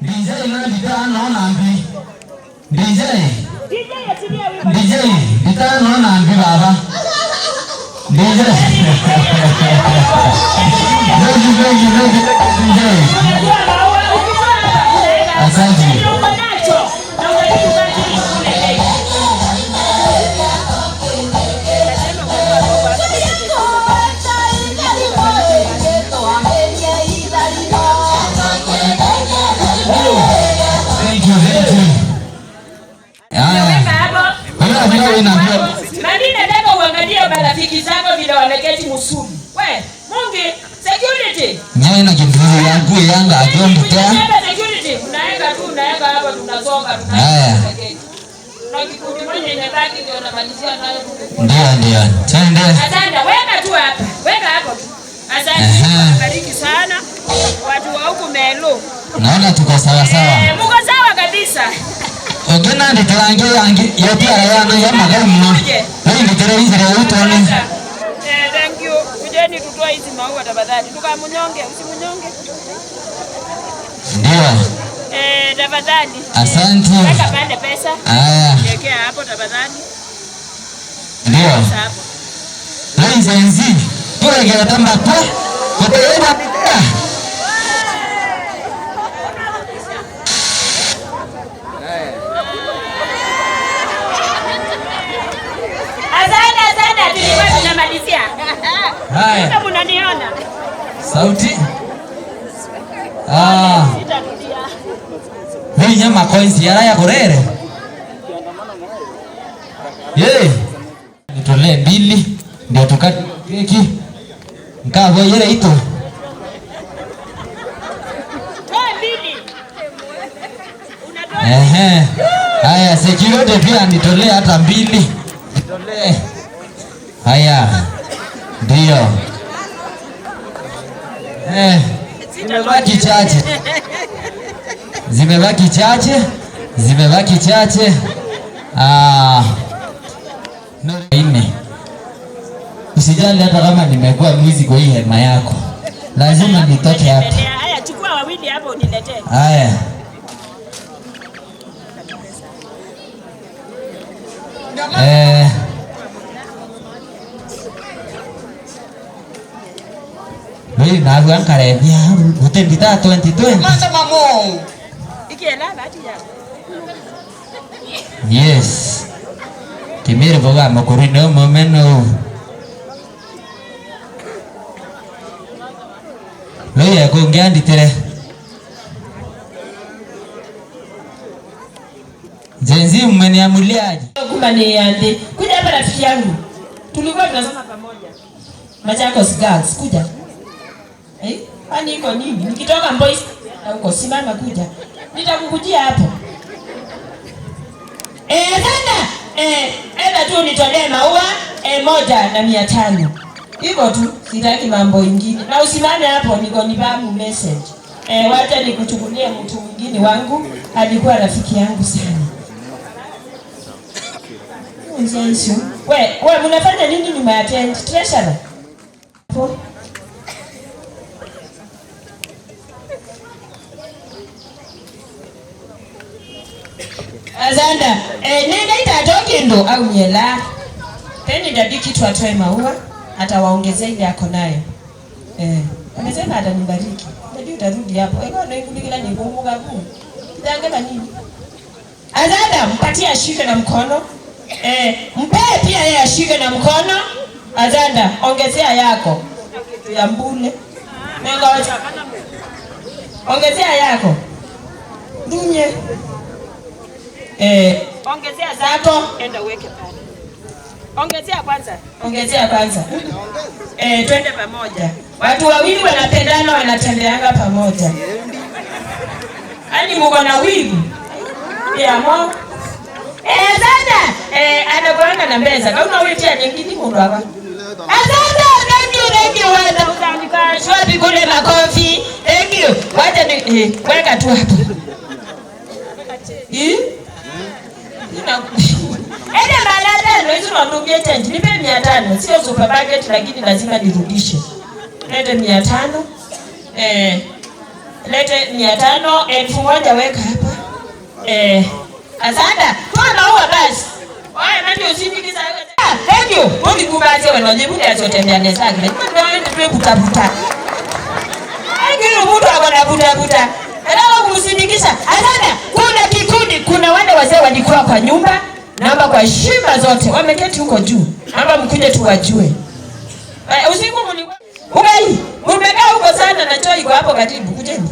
DJ litano nambi. DJ litano nambi baba. DJ. Asante. Nataka uangalie marafiki zako vile wameketi Musubi. We, Mungi, security. Nyewe na kimvuri yangu yanga atombutea. Security, unaeka hapo tunasonga tunaenda. Na kikundi moja inabaki ndio unamalizia nayo. Ndio. Twende. Asante, weka tu hapa. Weka hapo tu. Asante. Bariki sana. Watu wa huku Melo. Naona tuko sawa sawa. Mko sawa kabisa. Ogena nditarange yangi yote ayana ya magari mno. Wewe nditare hizi leo utone. Thank you. Kujeni tutoa hizi maua tafadhali. Tukamunyonge, usimunyonge. Ndio. Tafadhali. Asante. Weka pande pesa. Haya. Wekea hapo tafadhali. Ndio. Hapo. License. Turegera tamba kwa. Kuteena bidhaa. Asante, tulikuwa tunamalizia. Haya. Kama unaniona. Sauti. Hii nyama coins ya Korere. Nitolee mbili ndio tukate keki. Ngavo yele ito. Mbili. Haya, security pia nitolee hata mbili. Nitolee. Haya. Ndio. Zimebaki chache. Usijali hata kama nimekuwa mwizi kwa hii hema yako. Lazima nitoke hapa. Haya, chukua wawili hapo uniletee. Haya. Wewe na huang karibia utendita 2020. Masa mamo. Ikiela bati ya. Yes. Kimere boga makorino momeno. Wewe kuongea nditere. Jenzi mmeniamuliaje? Kumani yande. Kuja hapa rafiki yangu. Tulikuwa tunasoma pamoja. Machakos Girls, kuja. Kwani iko nini? Nikitoka Mbois na uko simama kuja. Nitakukujia hapo. Sana. Enda tu nitolee maua 1,500. Hivyo tu, sitaki mambo ingine. Na usimame hapo niko nibamu message. Wacha nikuchukulie mtu mwingine wangu, alikuwa rafiki yangu sana. Wewe mnafanya nini nyuma ya tent? Treasurer. Azanda, nenda itatoke ndo au nyela. Teni ndadi kitu atoe maua, atawaongezea ile yako nayo. Amesema atanibariki. Ndadi utarudi hapo. Eko ndio kulikila ni kumuga ku. Kitangala nini? Azanda, mpatie ashike na mkono. Mpe pia yeye ashike na mkono. Azanda, ongezea yako. Ya mbule. Menga wacha. Ongezea yako. Dunye. Ongezea zako, enda uweke pale. Ongezea kwanza. Twende pamoja. Watu wawili wanapendana wanatembeanga pamoja. Ani mko na wivu? Ya mo. Sasa anakuanga na mbeza. Kama wewe tia nyingine mundu hapa. Asante, thank you. Wacha utandika shwapi kule makofi. Thank you. Wacha ni weka tu hapo. Ede malala hizo ndio change. Nipe 500. Sio supermarket lakini lazima nirudishe. Ede 500. lete 500, 1000 weka hapa. Asante. Toa maua basi. Oye mimi usindikiza wewe. Thank you. Mungu kubaze wanajibu ya zote ndani zake. Ndio kutafuta. Ndio mtu akona. Ndio kumsindikisha. Asante. Kuna kikundi, kuna wale wazee walikuwa kwa nyumba, naomba kwa heshima zote wameketi huko juu. Naomba mkuje tuwajue. Usiku mlikuwa ugai, umekaa huko sana na choo iko hapo karibu. Kujeni.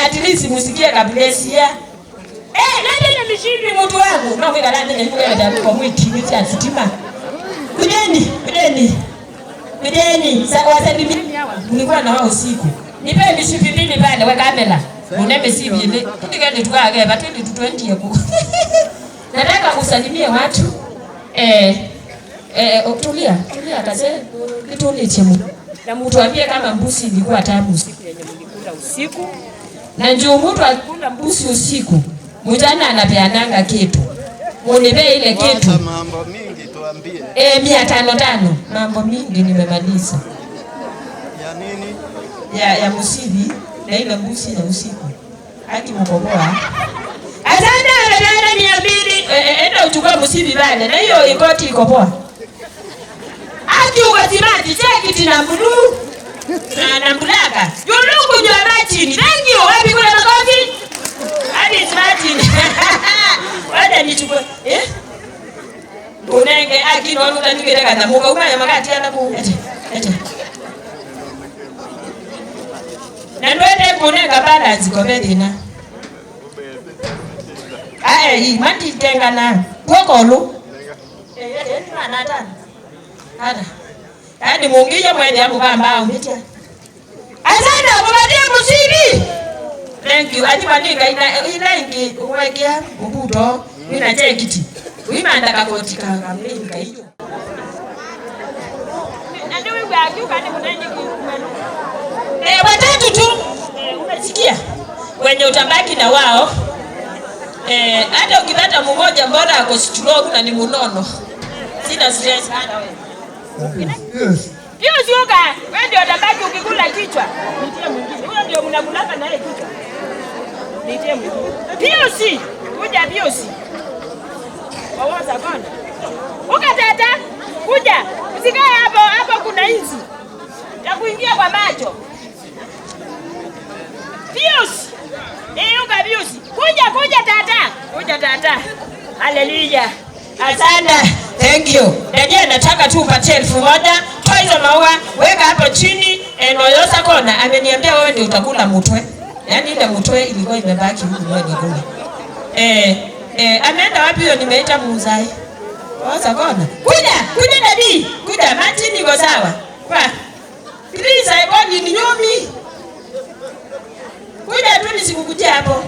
At least musikie kablesia. Nani nilishindi mtu wangu? Na wewe galani ni wewe ndio kwa mwiti hivi asitima. Kujeni. Wasalimia hawa. Nilikuwa na wao usiku. Nipe mishipi mbili pale weka kamera. Unembe si vile. Tukende tukage batwendi tutwendi hapo. Nataka kusalimia watu. Tulia kaze kituli chemu. Na mtu ambie kama mbusi ilikuwa tamu usiku yenye mlikula usiku. Na njoo mtu akula mbusi usiku. Mjana anapeananga kitu. Unipe ile kitu. Mambo mingi tuambie. 500. Mambo mingi nimemaliza. Ya nini? Ya musibi na ile mbusi ya usiku. Haki mkoboa. Asante dada 200. Enda uchukue musibi bale na hiyo ikoti iko poa. Haki ukatimati cheki na blue. Na mblaka. Yuluku jwa machini. Thank you. Wapi kuna makofi? Hadi machini. Wacha nichukue. Unenge akino utanipeleka na muka umaya makati anaku. Ete. Na ndwende kunenga balance kobedina. Hii mati tengana. Pokolu. Nata. Ada. Hadi mungiye mwende hapo bamba umetia. Asante kubadia musibi. Thank you. Ati bandika inaingi uwekea ubuto. Ina chekiti. Uimanda kakoti kanga mlinga hiyo. Na ndio wewe akiuka ni mnenye kumano. Watatu tu. Unasikia? Wenye utabaki na wao. Hata ukipata mmoja mbona ako stroke na ni munono. Sina stress hata wewe. Hiyo sioka. Wewe ndio utabaki ukikula kichwa. Nitie mwingine. Huyo ndio mnakulaka naye kichwa. Nitie mwingine. Biosi. Kuja biosi. Wawaza bwana. Ukatata. Kuja. Usikae hapo kuna inzi. Ya kuingia kwa macho. Biosi. Uka biosi. Kuja tata. Hallelujah. Asante. Thank you. Najua nataka tu upatie 1000. Toa hizo maua, weka hapo chini. Noyosa kona ameniambia wewe ndio utakula mutwe. Yaani ile mutwe ilikuwa imebaki huko wewe kule. Ameenda wapi hiyo nimeita muuzai? Noyosa kona. Kuja dadi. Kuja machi niko sawa. Kwa. Please I want you nyomi. Kuja tu nisikukujia hapo.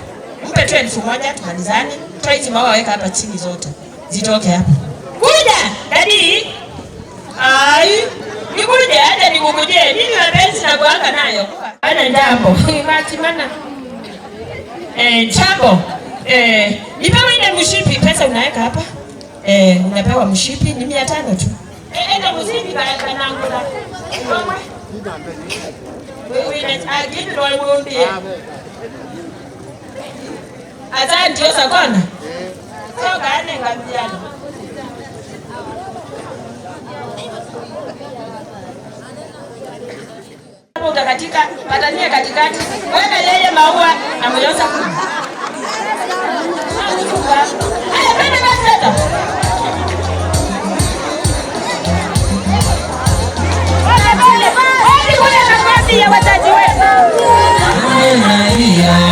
Mpe 1000 tumalizane. Toa hizo maua weka hapa chini zote. Zitoke hapo. Kuja dadi. Nikuje hata nikukujie. Mimi mapenzi na kuanga nayo. Ana jambo. Imati mana. Jambo. Nipewe ile mshipi pesa unaweka hapa. Unapewa mshipi ni 500 tu. Enda mshipi baraka nangu la. Wewe agini ndio mwambie. Asante yosa kona. Soka ane ngambiana. Utakatika patania katikati. Weka yeye maua na myosa kuni. Haya pende basi. Hadi kuna nafasi ya wazazi wetu. Yeah.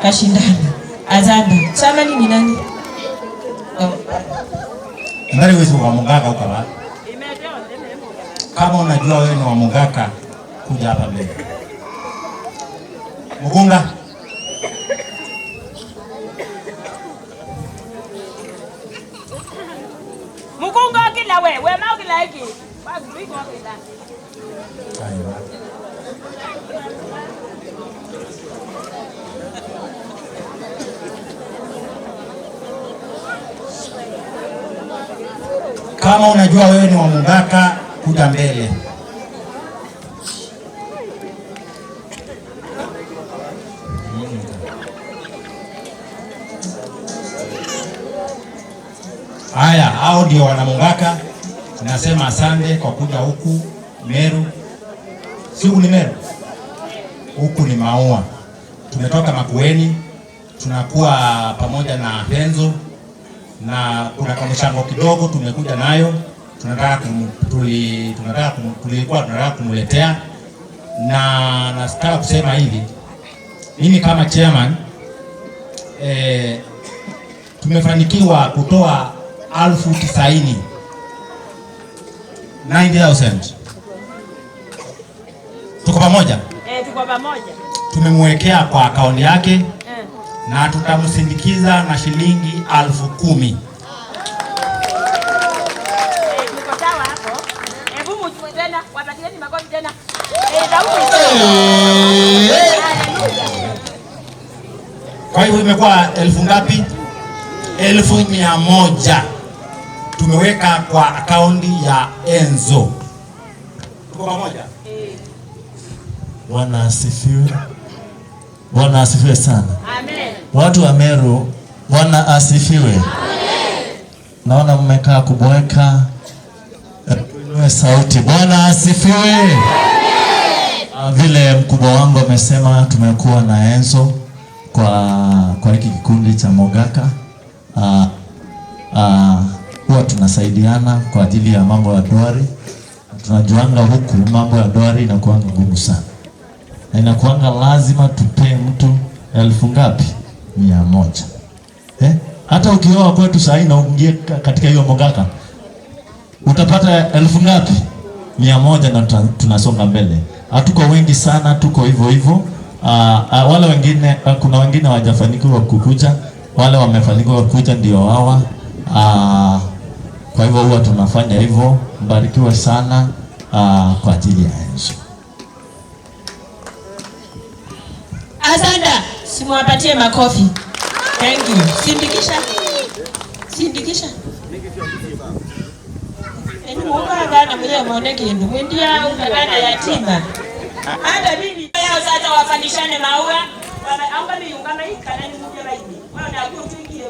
Kashindana. Azanda. Chama ni nani? Mbali wewe wa Mungaka ukawa. Kama unajua wewe ni wa Mungaka, kuja hapa mbele. Mugunga. Mugunga kila wewe mau kila hiki. Basi biko kila. Aiwa. Kama unajua wewe ni wa Mungaka, kuja mbele. Haya, hao ndio wana Mungaka. Nasema asante kwa kuja huku Meru. Si huku ni Meru? Huku ni Maua. Tumetoka Makueni, tunakuwa pamoja na Penzo na kuna kamshango kidogo tumekuja nayo. Tulikuwa tunataka kumuletea, na nataka kusema hivi, mimi kama chairman tumefanikiwa kutoa 90,000. Tuko pamoja? Tuko pamoja. Tumemwekea kwa akaunti yake na tutamsindikiza na shilingi 10,000. Niko sawa hapo. Hebu mjue tena, wapatieni makofi tena. Kwa hivyo imekuwa 1000 ngapi? 1,100 tumeweka kwa akaunti ya Enzo. Tuko pamoja? Bwana asifiwe. Bwana asifiwe sana. Amen. Watu wa Meru, Bwana asifiwe. Amen. Naona mmekaa kuboeka. Tuinue sauti. Bwana asifiwe. Amen. Vile mkubwa wangu amesema, tumekuwa na Enzo kwa hiki kikundi cha Mungaka. Huwa tunasaidiana kwa ajili ya mambo ya dwari. Tunajuanga huku mambo ya dwari inakuwa ngumu sana. Na inakuanga lazima tupe mtu 1000 ngapi? 100. Hata ukioa kwetu sasa na uingie katika hiyo Mungaka, utapata 1000 ngapi? 100, na tunasonga mbele. Hatuko wengi sana, tuko hivyo hivyo. Wale wengine, kuna wengine hawajafanikiwa kukuja, wale wamefanikiwa kukuja ndio hawa. Kwa hivyo huwa tunafanya hivyo. Mbarikiwe sana kwa ajili ya Yesu. Asante. Simuwapatie makofi. Thank you. Sindikisha. Muungana mwenye muone kindu. Mwendia ukagana yatima. Hata mimi yao sasa wafanyishane maua. Amba ni ungana hii kana ni mmoja baidi. Wao ndio tuingie.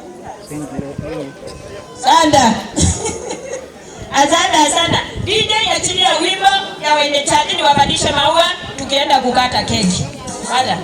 Sanda. Asante. DJ achilia wimbo ya wenye chati ni wapandishe maua tukienda kukata keki. Hada.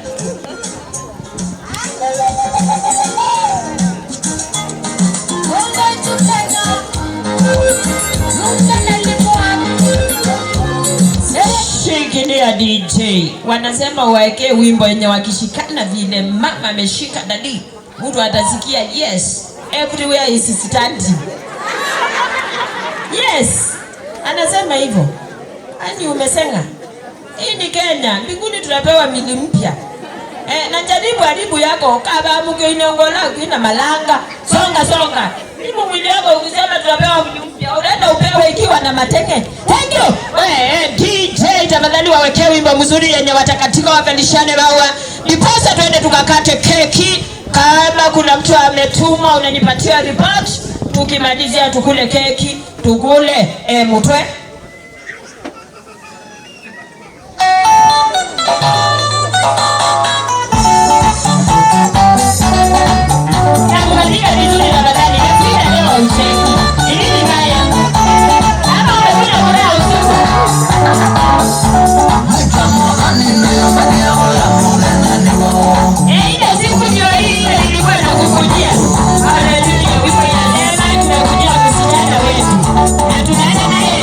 Shikilia DJ. Wanasema waekee wimbo yenye wakishikana vile mama ameshika dadi, mtu atasikia yes, everywhere is standing. Yes. Anasema hivyo. Ani umesenga. Hii ni Kenya. Mbinguni tunapewa mili mpya. Na jaribu hadibu yako kaba mke inaongola kuina malanga. Songa. Nipo mwili yako ukisema tunapewa mili mpya. Unaenda upewe ikiwa na mateke. Thank you. DJ tafadhali wawekee wimbo mzuri yenye watakatika wapandishane maua. Ndiposa twende tukakate keki. Kama kuna mtu ametuma unanipatia report. Tukimalizia tukule keki. Tukule mutwe. Tunaenda naye.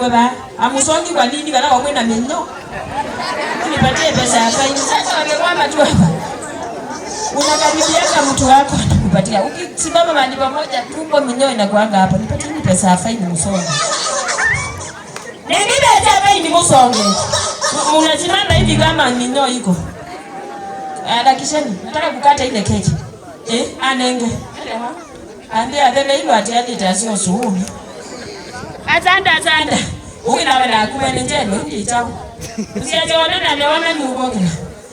baba. Amusongi kwa nini kana wamwe na minyo? Unipatie pesa ya faini. Sasa wangekwama tu hapa. Unakaribiana mtu wako anakupatia. Ukisimama mahali pamoja tumbo minyo inakuanga hapo. Nipatie pesa ya faini msongi. Nini pesa ya faini msongi? Unasimama hivi kama minyo iko. Dakisheni, nataka kukata ile keki. Anenge. Ambia vile hilo atiani tasio suuni. Asante. Ukina wala kumene njelo nditao. Usiajeona na lewana ni ubogina.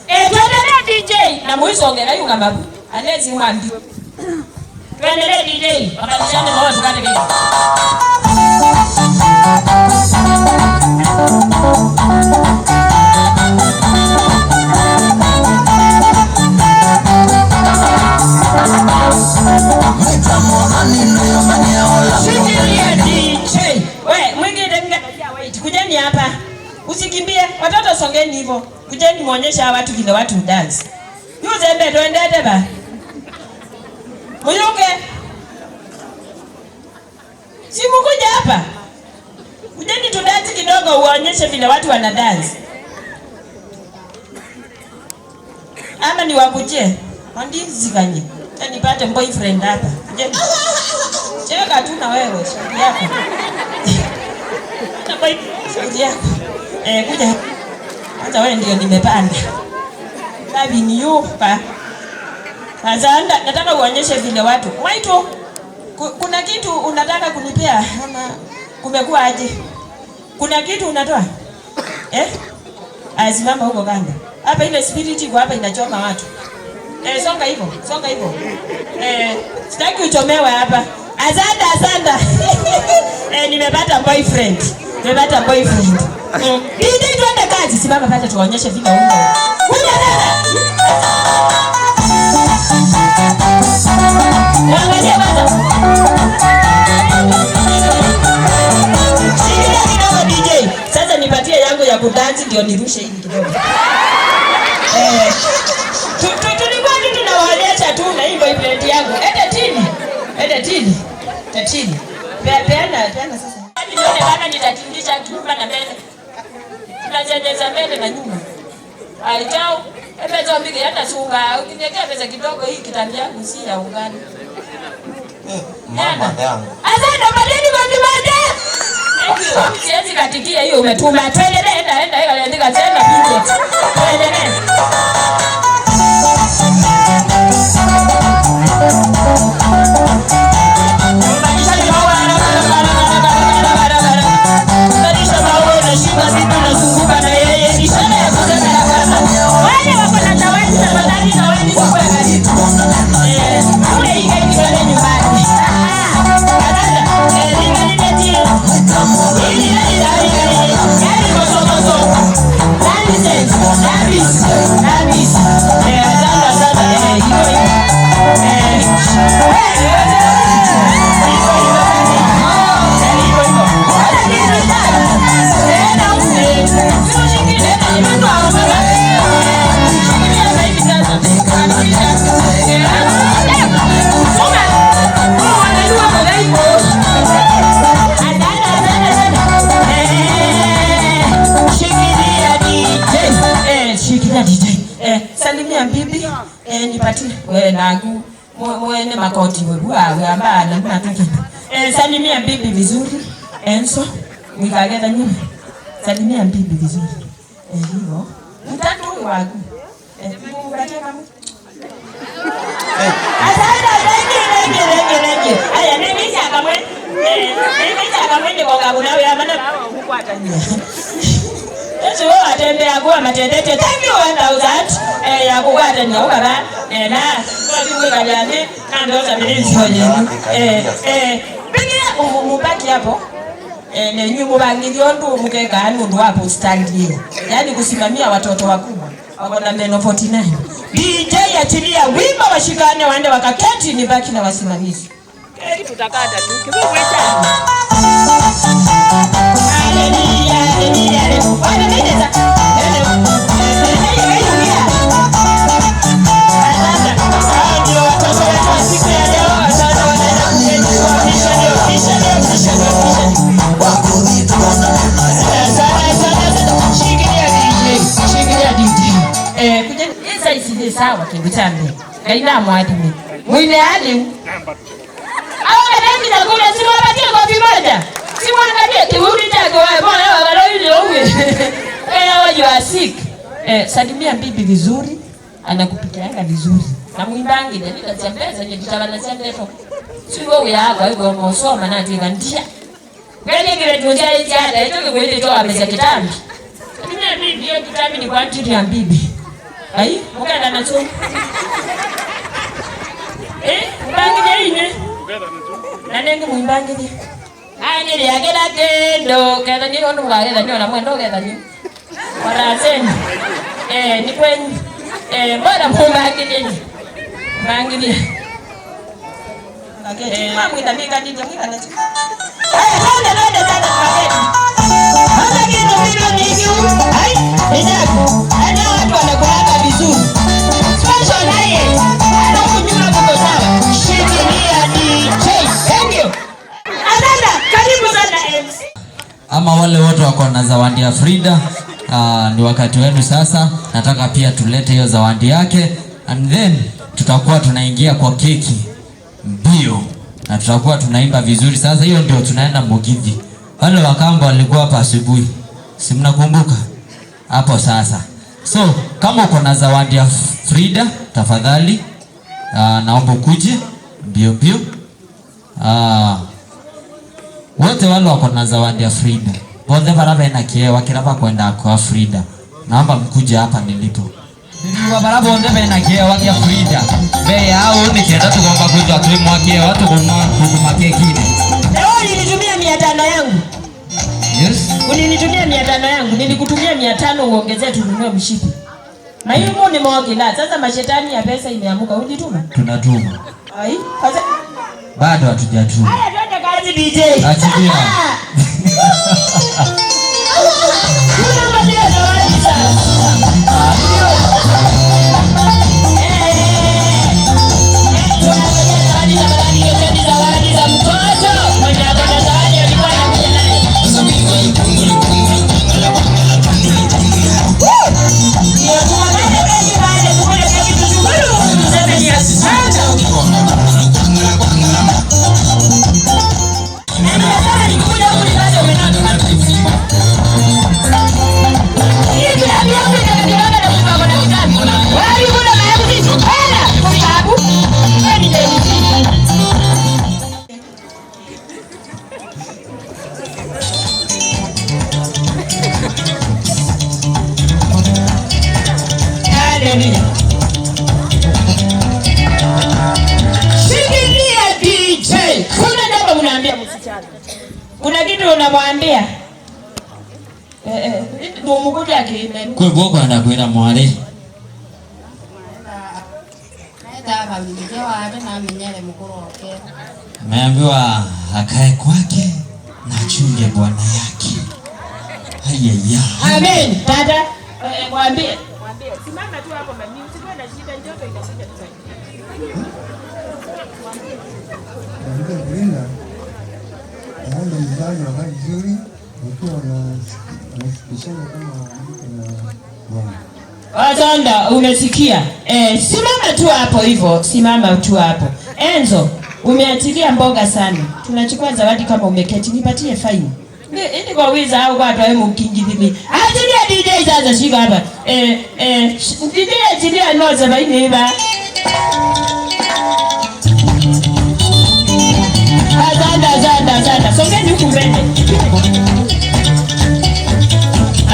Tuendelee DJ na muisongera yunga mabu. Alezi mwambi. Tuendelee DJ. Wakati mawa tukate keki. Kujeni hapa. Usikimbie. Watoto songeni hivyo. Kujeni muonyesha watu vile watu dance. Yuzembe tuendete ba. Muyuke. Simu kuja hapa. Kujeni tu dance kidogo uonyeshe vile watu wana dance. Ama ni wakuje. Wandizi kanye. Nipate boyfriend hapa. Kujeni. Cheka tu na wewe shauri yako. Na shauri yako. Kuja. Hata wewe ndio nimepanda. Babi ni yupa. Azanda nataka uonyeshe vile watu. Waito. Kuna kitu unataka kunipea ama kumekuwa aje? Kuna kitu unatoa? Asimama huko kando. Hapa ile spirit iko hapa inachoma watu. Songa hivyo. Sitaki uchomewe hapa. Azanda. Nimepata boyfriend. DJ tuende kazi. Simama pale tuonyeshe vile ungo. Kuja dada. Angalia baba. Shikilia kidogo DJ. Sasa nipatie yangu ya kudansi ndio nirushe hivi kidogo. Tulikuwa tunawaonyesha tu na hii boyfriend yangu. Ende tini. Peana sasa. Nione bana nitatindisha nyuma na mbele. Tunajeza mbele na nyuma. Aitao, pesa mbili hata sunga. Ukiniwekea pesa kidogo hii kitambi yangu si ya ungani. Mama yangu. Asante madeni kwa kimada. Siwezi katikia hiyo umetuma. Tuendelee enda andika tena budget. Tuendelee. Salimia bibi nipatie wewe nangu mwene makoti wewe ambana nataka salimia bibi vizuri Enso nikageta nyuma salimia bibi vizuri hivyo mtatu wangu mkatie kama asante aya mimi akamwende kwa gabu nawe amana huko atania Yesu wewe atembea kwa matendete thank you 1000 ya kukwata ni ukaba na kwa kajane kando za milizi pigia mubaki hapo na nyumu bangilio ndu mukeka ndu hapo stand yani kusimamia watoto wakubwa wako na meno 49 DJ achilia wimbo washikane waende wakaketi ni baki na wasimamizi keki tutakata tu kibubu cha Wako vitu Kitambi. Kaina mwadimi. Mwine hali. Au kanani na kule siwapatie kwa vimoja. Simwangalie kiburi chako wewe. Bora wewe ile uwe. Wewe you are sick. Salimia bibi vizuri. Anakupikianga vizuri. Na mwimbangi ndio nitatembeza nje tutabana sasa. Sio wewe yako hiyo mosoma na tikandia. Ngani kile tunja ile jana hiyo kweli tu ameza kitambi. Mimi bibi hiyo kitambi ni kwa ajili ya bibi. Ai, mkaenda na choo. Mbangi ine. Na nengi mwimbangi ni. Ai ni ya kila kendo, kada ni ndo ngale ndio na mwendo kada ni. Wala tena. Ni kwenye bora mwimbangi ni. Mbangi ni. Mama itabika nje mwika na choo. Nenda sana paketi. Hata kitu vile ni juu. Ai, ndio. Ana watu wanakula vizuri. Special diet. Ana kunywa kwa sawa. Shikilia DJ. Thank you. Asante. Karibu sana MC. Ama wale wote wako na zawadi ya Frida, ni wakati wenu sasa. Nataka pia tulete hiyo zawadi yake and then tutakuwa tunaingia kwa keki mbio na tutakuwa tunaimba vizuri. Sasa hiyo ndio tunaenda Mugithi. Wale wakamba walikuwa hapa asubuhi, si mnakumbuka hapo? Sasa so kama uko na zawadi ya Frida tafadhali, naomba ukuje mbio mbio. Wote wale wako na zawadi ya Frida, wote baraba ina kiewa kiraba kwenda kwa Frida, naomba mkuje hapa nilipo. Ndio baraba wote ina kiewa ya Frida. Bei yao ni kienda tukomba kuja tulimwakie watu kwa huduma keki. Leo nilitumia 500 yangu. Yes. Ulinitumia 500 yangu, nilikutumia 500 uongezee tununue mshipi. Na hiyo ni mwagila. Sasa mashetani ya pesa imeamuka, ulituma? Tunatuma. Ai, sasa bado hatujatuma. Haya twende kazi DJ. Achilia. Kuna kitu unamwambia? Ndio mkuja akime. Kwa hivyo kwa anakwenda mwale. Ameambiwa akae kwake na achunge bwana yake. Hayaya. Amen. Dada, mwambie. Simama tu hapo mami, usiwe na shida, njoto itakuja tu. Naomba mzazi wakati vizuri ukiwa unasikishana kama mtu na bwana. Azanda, umesikia? Simama tu hapo hivyo, simama tu hapo. Enzo, umeatilia mboga sana. Tunachukua zawadi kama umeketi, nipatie faini. Ndi kwa wiza au kwa watu wemu mkingidhili. Atilia DJ sasa shika hapa. DJ atilia noza baini hiva. Azanda. Songeni huku mbele.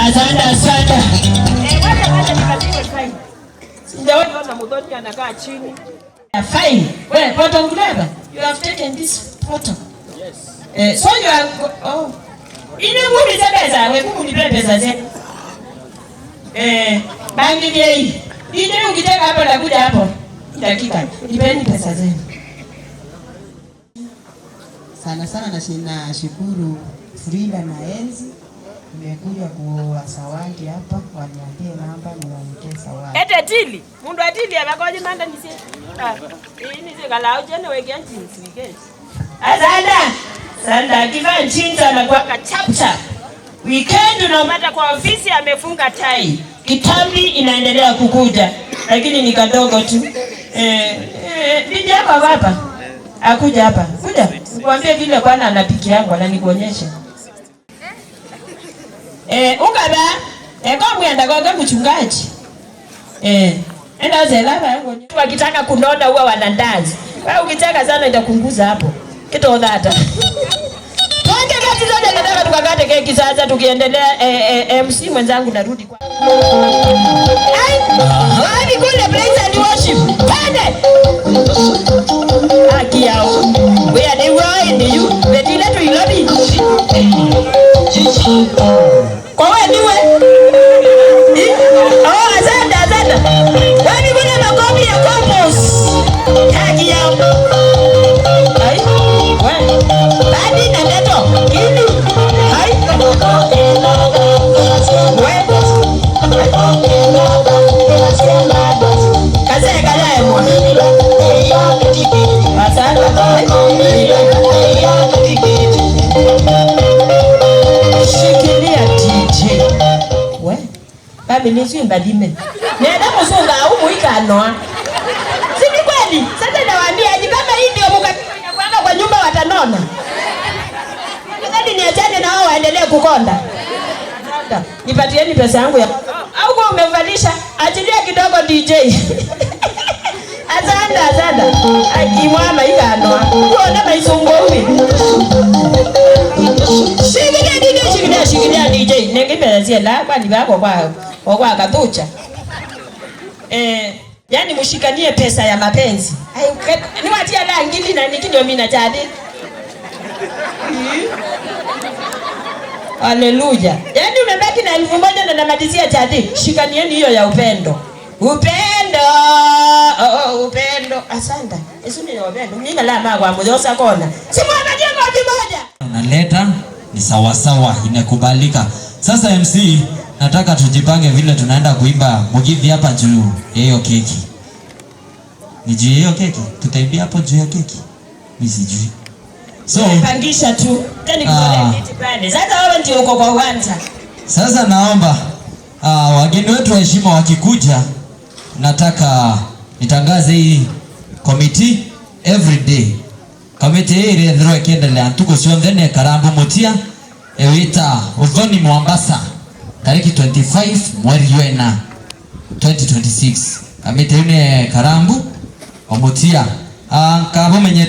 Azanda. Wacha nikapige faini. Sijaona kama mdhoni anakaa chini. Fine. Well, photographer, you have taken this photo. Yes. So you are Ine mudi sebeza, we kumu nipe pesa zetu. Bangi gei. Ine ukitaka hapo na kuja hapo. Dakika. Nipeni pesa zenu. Sana na shukuru Frida na Enzi. Nimekuja kwa zawadi hapa, waniambie namba niwaletee zawadi. Ete tili, mundu atili abakoje manda nisi. Ini zikala ujene weke nchi siketi. Sanda kiva nchinta na kwa chapcha. Weekend unapata kwa ofisi amefunga tai. Kitambi inaendelea kukuja. lakini ni kadogo tu. Bibi hapa hapa. Akuja hapa. Kuja. Nikwambie vile bwana anapiki yangu ananikuonyesha. Ukaba. Kwa mwenda kwa mchungaji. Enda zela yangu. Wakitaka kunona huwa wanandazi. Wewe ukitaka sana itakunguza hapo. Kitu odata. Tuanze kazi zote nataka tukakate keki sasa tukiendelea MC mwenzangu narudi kwa. Hadi kule praise and worship. Pande. Aki yao. We are the world in you. Betile tu ilobi. Kwa wewe niwe. Asante. Hadi kule makofi ya compos. Aki yao. Ai. Wewe. Badi na neto. Ili. Ai. Kaze mwana. Shikilia DJ. We. Babi nizi mbadime. Nenda kusunga humu ikanoa. Si ni kweli? Sasa nawaambia aje kama hii ndio mkakifanya kwa nyumba watanona. Nadhani niachane na wao waendelee kukonda. Nipatieni pesa yangu ya au kwa umevalisha achilia kidogo DJ. Asante. Akimwama ikanoa. Uone maisongoi. Shikilia DJ. Ningepelezea la kwa ni bako kwa katucha. Yani mshikanie pesa ya mapenzi. Ni watia la ngili na nikinyo mimi na jadi. Haleluya. Yaani umebaki na 1000 na namalizia jadi. Shikanieni hiyo ya upendo. Upendo. Upendo. Asante. Yesu ni upendo. Mimi la magwa mmoja kona. Si mwana jengo kimoja. Unaleta ni sawa inakubalika. Sasa MC nataka tujipange vile tunaenda kuimba mugithi hapa juu hiyo keki. Ni juu hiyo keki? Tutaimbia hapo juu ya keki? Mimi sijui. So pangisha tu. Tani kwa kiti pale. Sasa wewe ndio uko kwa uwanja. Sasa naomba wageni wetu wa heshima wakikuja, nataka nitangaze hii committee everyday. Committee hii ndio ikiendelea tuko sionthene Karambu Mutia ewita Udhoni Mombasa tariki 25 mwezi wa 2026. Committee ni Karambu Mutia kabo menye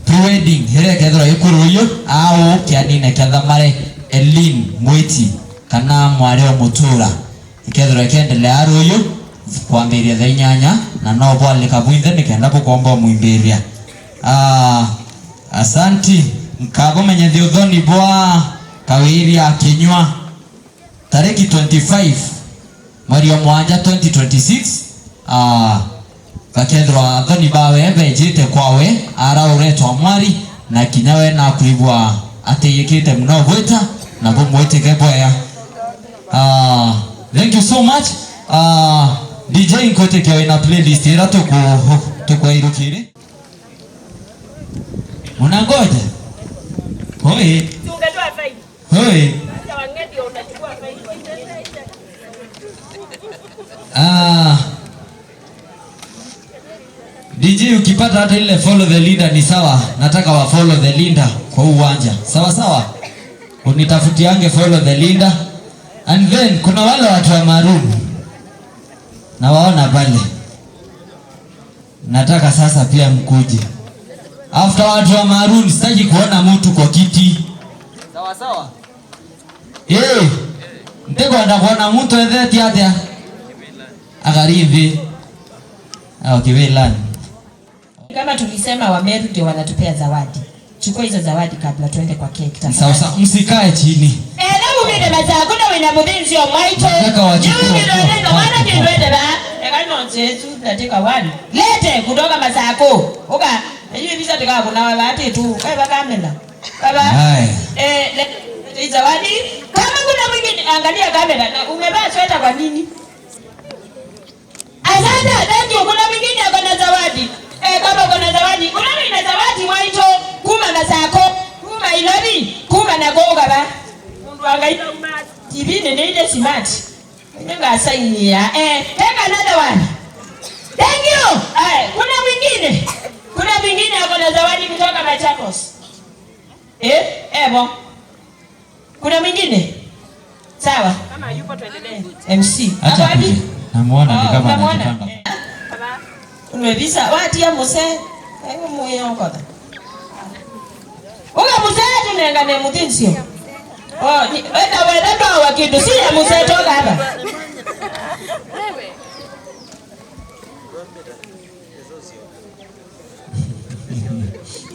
pre-wedding here kedro ikuruyo au kianine kadhamare Elin Mwiti kana mware Mutura ikedro ikendelea aruyo kwambiria thainyanya na no bwali kabwithe nikenda kukomba muimbiria. Asanti nkabo menye Udhoni bwa kawiria kinywa tariki 25 mwezi wa 2026. Bakendwa Udhoni bawe bejite kwawe ara uretwa mwari na kinyawe na kuibwa ateyekite mno gweta na bomwete keboya. Thank you so much. DJ Nkote kwa ina playlist ira tuko irukire. Unangoja? Hoi. Ungetoa faida. Hoi. Sasa wangeti unachukua faida. DJ ukipata hata ile follow the leader ni sawa. Nataka wa follow the leader kwa uwanja. Sawa. Unitafutiange follow the leader. And then kuna wale watu wa maroon. Na waona pale. Nataka sasa pia mkuje. After watu wa maroon sitaki kuona mtu kwa kiti. Sawa. Ndego anakuona mtu etheti hata agarivi. Kiwelani. Kama tulisema Wameru ndio wanatupea zawadi. Chukua hizo zawadi kabla tuende kwa keki Sawa, tafadhali. msikae chini. Leo mimi ndo mazako na wina mudinzi wa mwaito. Nataka wachukue. Ndio maana kiwete ba. Kama nzetu nataka wani. Lete kutoka mazako. Oka, hiyo visa tukaa kuna watu tu. Baba kamera. Baba. Lete zawadi. Kama kuna mwingine angalia kamera. Umevaa sweta kwa nini? Asante, thank you. Kuna mwingine akona zawadi. Kama kuna zawadi, kuna ina zawadi mwaito. Kuma mazako. Kuma iloni. Kuma na goga ba. Mundu angaika umati. Tibine ni ile simati. Nenga saini ya. Take another one. Thank you. Kuna mwingine ako na zawadi kutoka Machakos. Ebo. Kuna mwingine? Sawa. Kama yupo tuendelee. MC. Acha wapi? Namuona ni kama anajipanga. Baba. Unaweza watia mose. Hebu moyo wako. Uga mose tunengane mutinsi. Ni wewe ndo wakitu si ya mose toka hapa.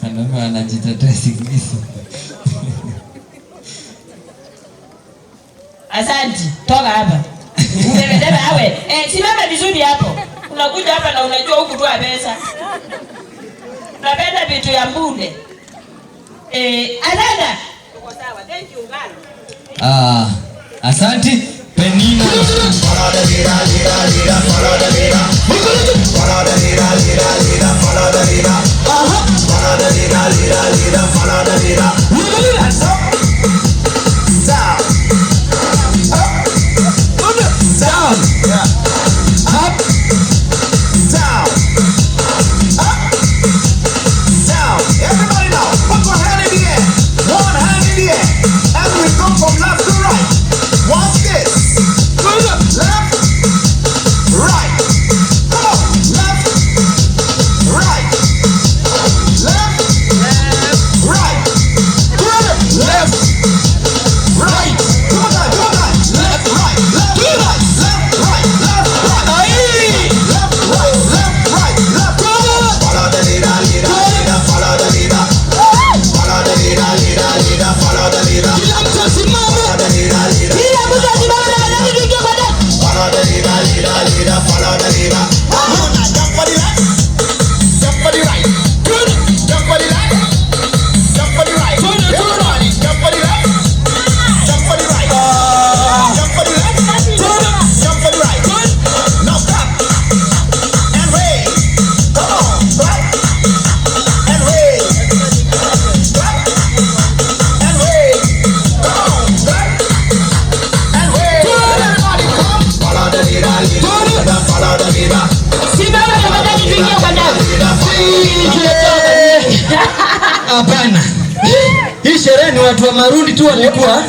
Anama anajitetea sikilizo. Asante, toka hapa. Ungebeba awe. Simama vizuri hapo. Unakuja hapa na unajua huku tu pesa. Unapenda vitu ya mbunde. Asante. Tuko sawa. Thank you ngalo. Asante Penina. Hapana. Hii sherehe ni watu wa Marundi tu walikuwa.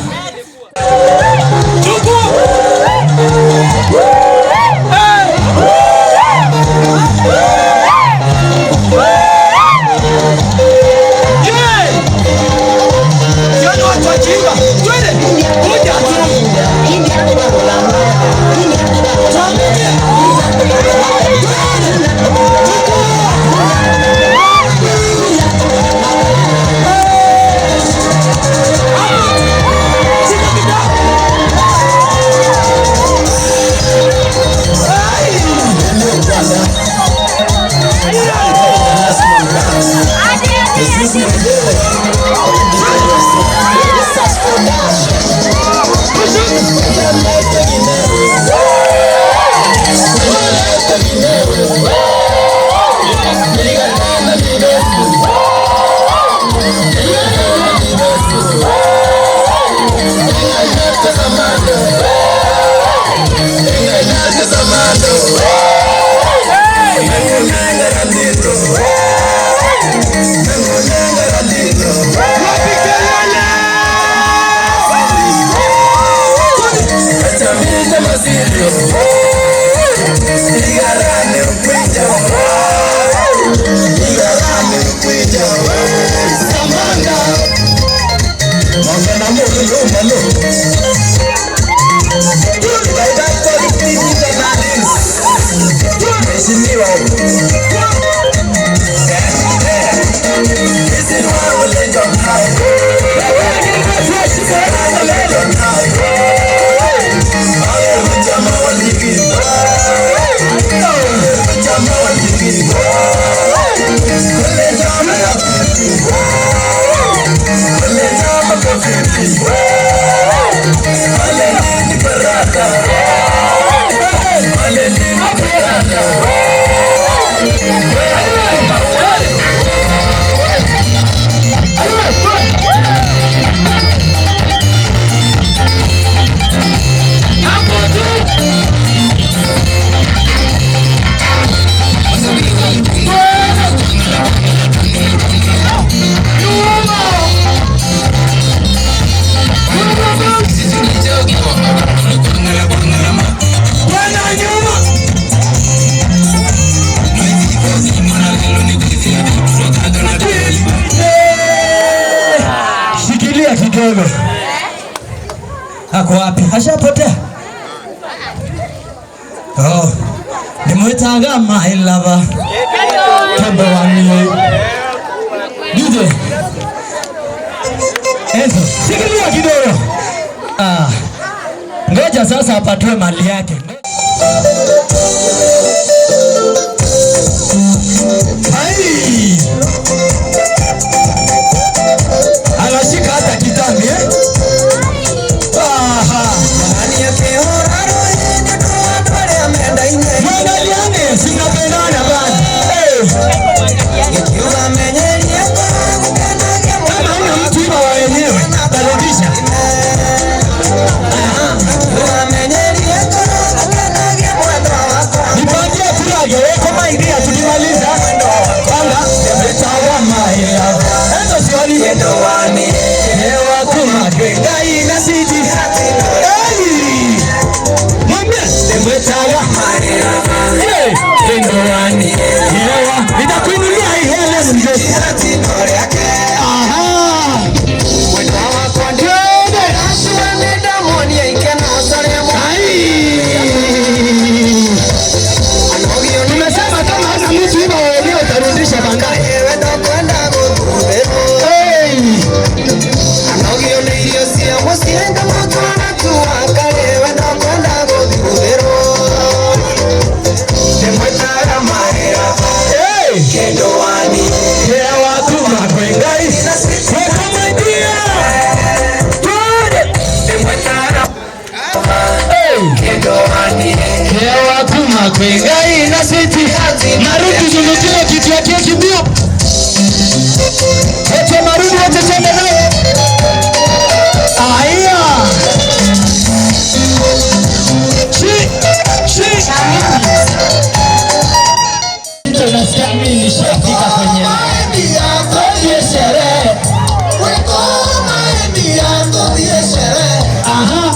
kidogo. Ako wapi? Ashapotea? Oh. Nimwitaga my lover. Kendo wani. DJ. Enzo, shikilia kidogo. Ngoja sasa apatwe mali yake. Hai! Anashika hata kitambi Aha! Nani yake horaro yeye ndo wale ameenda inye. Mwangaliane, sinapendana bana. Ikiwa menyeli yako ukanage kama una mtima wa wenyewe, tarudisha. Ikiwa menyeli yako ukanage mwendo wako. Nipangie kurage, kama idea tulimaliza. Panga, nimetawa maya. Endo siwani endo wani. Hewa kumadwenga inasiti. Mwambia, nimetawa maya. Endo wani. Hewa, nitakuinulia ihele mzee. Aha. Mwenda wako ndebe. Ashua nenda mwoni ya ikena osaremo. Nimesema kama hana mtu hivyo wenyewe utarudisha baadaye. Kwengai na siti Marudu zulutia kitu ya keki mbio Ete marudu wote chende nao Aya Tunasikia mimi nishafika kwenye Kwenye sherehe Aha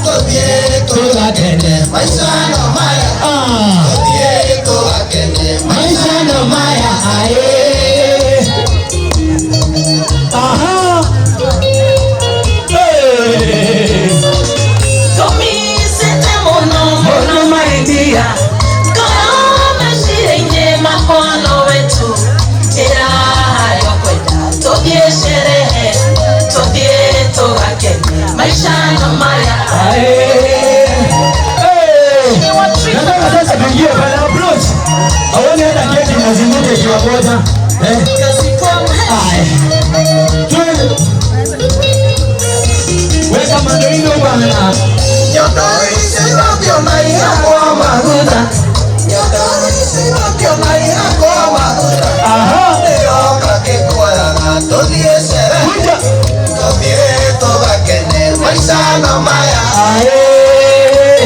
Tukakende Maisha no maya Maisha no maya aye. Aha. Komi sete mono maindia. Kama shirenye makono wetu. Tera yokwenda tobie sherehe. Tobie togakene. Maisha no maya aye. Nataka sasa tuingie pale approach. Aone hata keki nazunguke kwa moja. Weka mandoino bana. Nyotoi sio mai yako maguta. Nyotoi sio mai yako maguta. Aha. Leo kakekwa na todie sere. Todie togakene maisha no maya. Aye.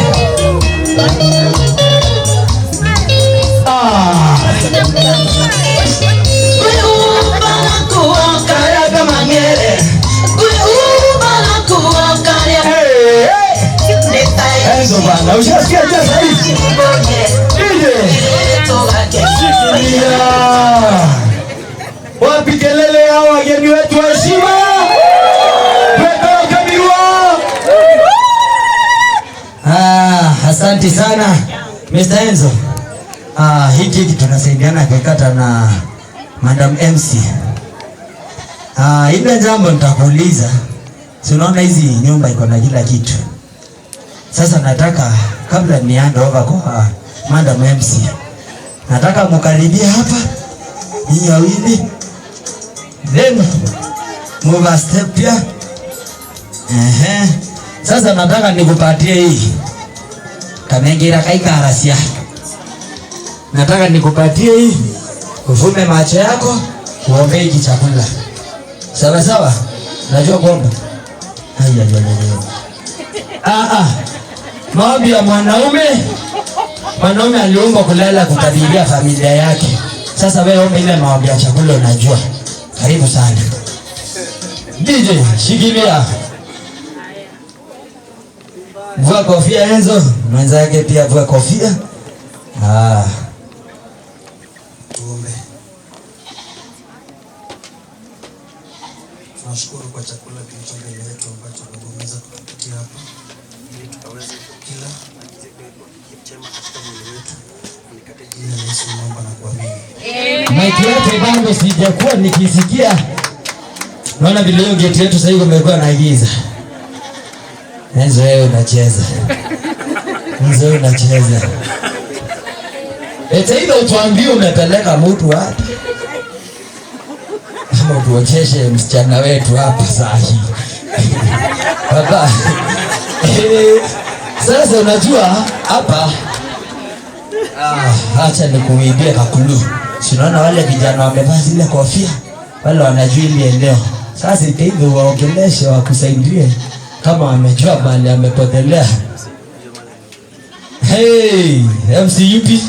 Bana, ushasikia sasa hivi? Shikilia. Wapi kelele hao wageni wetu wa heshima? Weka kabirwa. Asante sana Mr. Enzo. Hiki tunasaidiana kukata na Madam MC. Ile jambo nitakuuliza. Si unaona hizi nyumba iko na kila kitu. Sasa nataka kabla ni hand over kwa Madam MC. Nataka mkaribie hapa. Nyinyi wawili. Then move a step here. Sasa nataka nikupatie hii. Kamengira kaika harasia. Nataka nikupatie hii. Ufume macho yako, uombe hiki chakula. Sawa sawa? Najua kuomba. Maombi ya mwanaume aliomba kulala kukadiria familia yake. Sasa wewe omba ile maombi ya chakula unajua. Karibu sana. DJ, shikilia. Vua kofia Enzo, mwenzake pia vua kofia. Tuombe. Tunashukuru kwa chakula kilicho mbele yetu ambacho tumeweza kupitia hapa ili tukaweze kukila na kiweze chema katika mwili wetu. Ni katika jina la Yesu naomba na kuamini. Maiki yote bado sijakuwa nikisikia. Naona vile hiyo geti yetu sasa hivi imekuwa na giza. Enzo wewe unacheza. Enzo wewe unacheza. Eti ile utuambie umepeleka mtu wapi? Kama tuonyeshe msichana wetu hapa saa hii. Baba. Sasa unajua hapa acha nikuibie kakulu. Sinaona wale vijana wamevaa zile kofia. Wale wanajua ile eneo. Sasa hivi waongeleshe wakusaidie kama wamejua mahali amepotelea. Hey, MC yupi?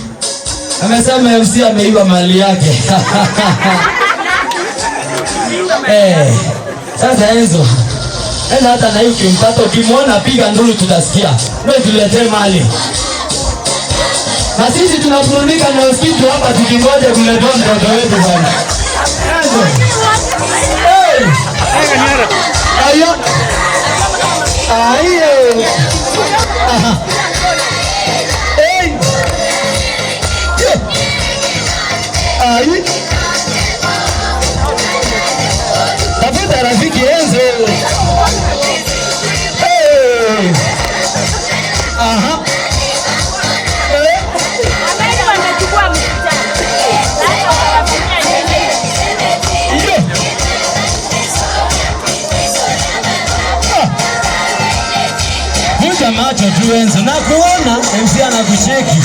Amesema MC ameiba mali yake. Sasa Enzo. Hata na hiyo kimpato ukimwona piga nduru tutasikia. Wewe tuletee mali. Na sisi tunaburudika na usiku hapa tukingoja kuletea mtoto wetu bwana. Enzo. Hey! Ayo. Ayo. Hey. Ayo. Tafuta rafiki Enzo. Hey. Aha. Vuta macho tu Enzo, na kuona MC anakucheki.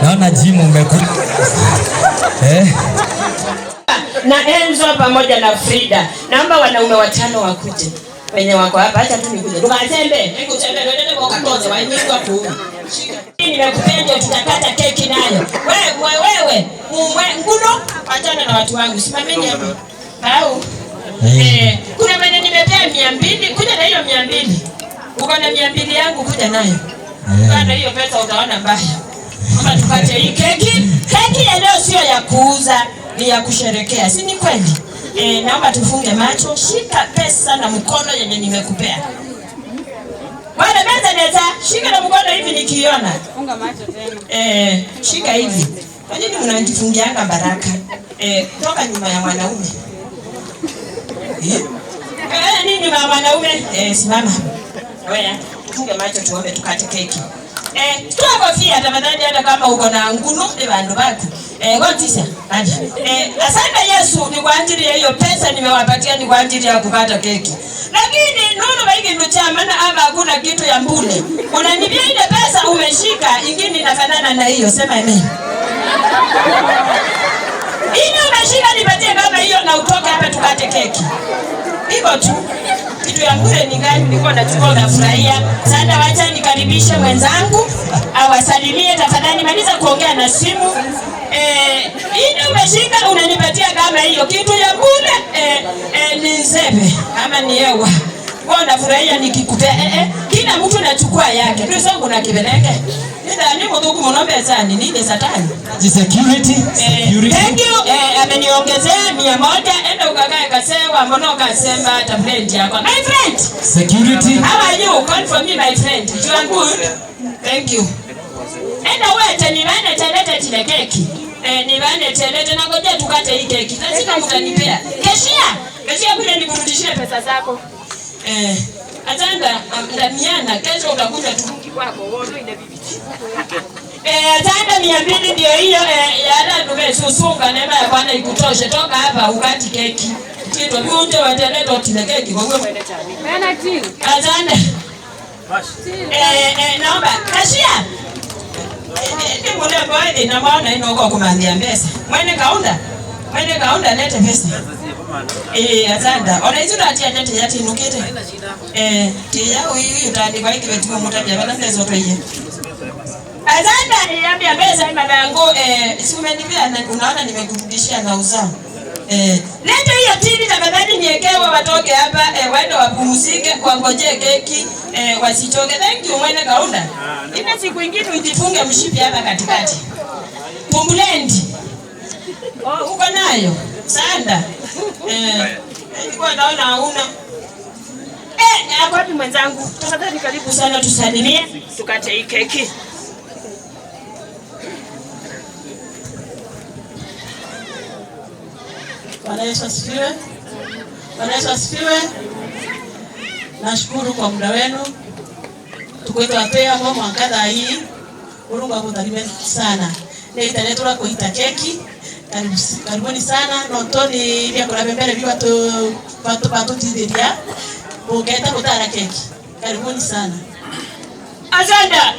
Naona jimu umekuja. Na Enzo pamoja na Frida. Naomba wanaume 5 wakuje. Wenye wako hapa acha tu nikuje. Tukatembe. Hebu tembe twende kwa kutoza waingia ku. Nimekupenda tutakata keki nayo. Wewe nguno achana na watu wangu. Simameni hapo. Au kuna mwenye nimepea 200, kuja na hiyo 200. Uko na 200 yangu kuja nayo. Bado hiyo pesa utaona mbaya. Kama tupate hii keki. Keki ya leo sio ya kuuza, ni ya kusherekea. Si ni kweli? Naomba tufunge macho. Shika pesa na mkono yenye nimekupea. Wale meza neta, shika na mkono hivi nikiona. Funga macho tena. Shika hivi. Kwa nini mnanifungianga baraka? Toka nyuma ya mwanaume. Nini mama mwanaume? Simama. Wewe, funge macho tuombe tukate keki. Toa kofia tafadhali hata kama uko na nguno bandu bako. Ngotisha. Asante Yesu ni kwa ajili ya hiyo pesa nimewapatia ni kwa ajili ya kupata keki. Lakini nono baiki ndo chama na ama hakuna kitu ya mbule. Unanibia ile pesa umeshika ingine inafanana na hiyo sema amen. Ile umeshika nipatie kama hiyo na utoke hapa tukate keki. Iko tu. Kitu ya bure ni gani nilikuwa nachukua na furahia. Sasa wacha nikaribishe mwenzangu awasalimie tafadhali maliza kuongea na simu. Ile umeshika unanipatia kama hiyo kitu ya bure ni nzebe ama ni hewa. Kwa nafurahia nikikupea kila mtu anachukua yake. Ndio sangu na kibeleke. Ndio ni mtu kumnombe sana nini satani. Security. Thank you. Ameniongezea 100 enda ukakae kasewa mbona ukasema tablet yako. My friend. Security. How are you? Call for me my friend. You are good. Thank you. Enda wewe tani nane taleta ile keki. Ni bane telete na ngoja tukate hii keki. Lazima mtanipea. Keshia kuja nikurudishie pesa zako. Atanda ndamiana kesho utakuja turuki kwako wono ile bibi. Atanda 200 ndio hiyo ya ndume susunga neema ya Bwana ikutoshe toka hapa ukati keki. Kitwa bunje wateleta utile keki kwa wewe mwende chani. Maana ti. Atanda. Naomba kashia. Ni mule boy na maana ino kwa kumandia pesa. Mwene kaunda lete pesa. Atanda. Ona hizo ati ajete yati nukete. Tia huyu utandi kwa kibetu mutaja bala ndezo toye. Atanda niambia pesa mama yangu si umenipea unaona nimekurudishia na uzao. Leta hiyo tini tafadhali niekewe watoke hapa waende wapumzike wangojee keki wasichoke. Thank you mwene kaunda. Ina siku nyingine ujifunge mshipi hapa katikati. Pumbulendi. Uko nayo? Sanda. Nilikuwa naona hauna. Hapo mwenzangu. Tafadhali karibu sana tusalimie tukate hii keki. Bwana Yesu asifiwe. Nashukuru kwa muda wenu. Tukweta wapea mama wakadha hii. Urungu akutarime sana. Neitanetura kuita keki. Karibuni sana. Nontoni vya kuna pembele viwa patu tizidia. Uketa kutara keki. Karibuni sana. Azanda,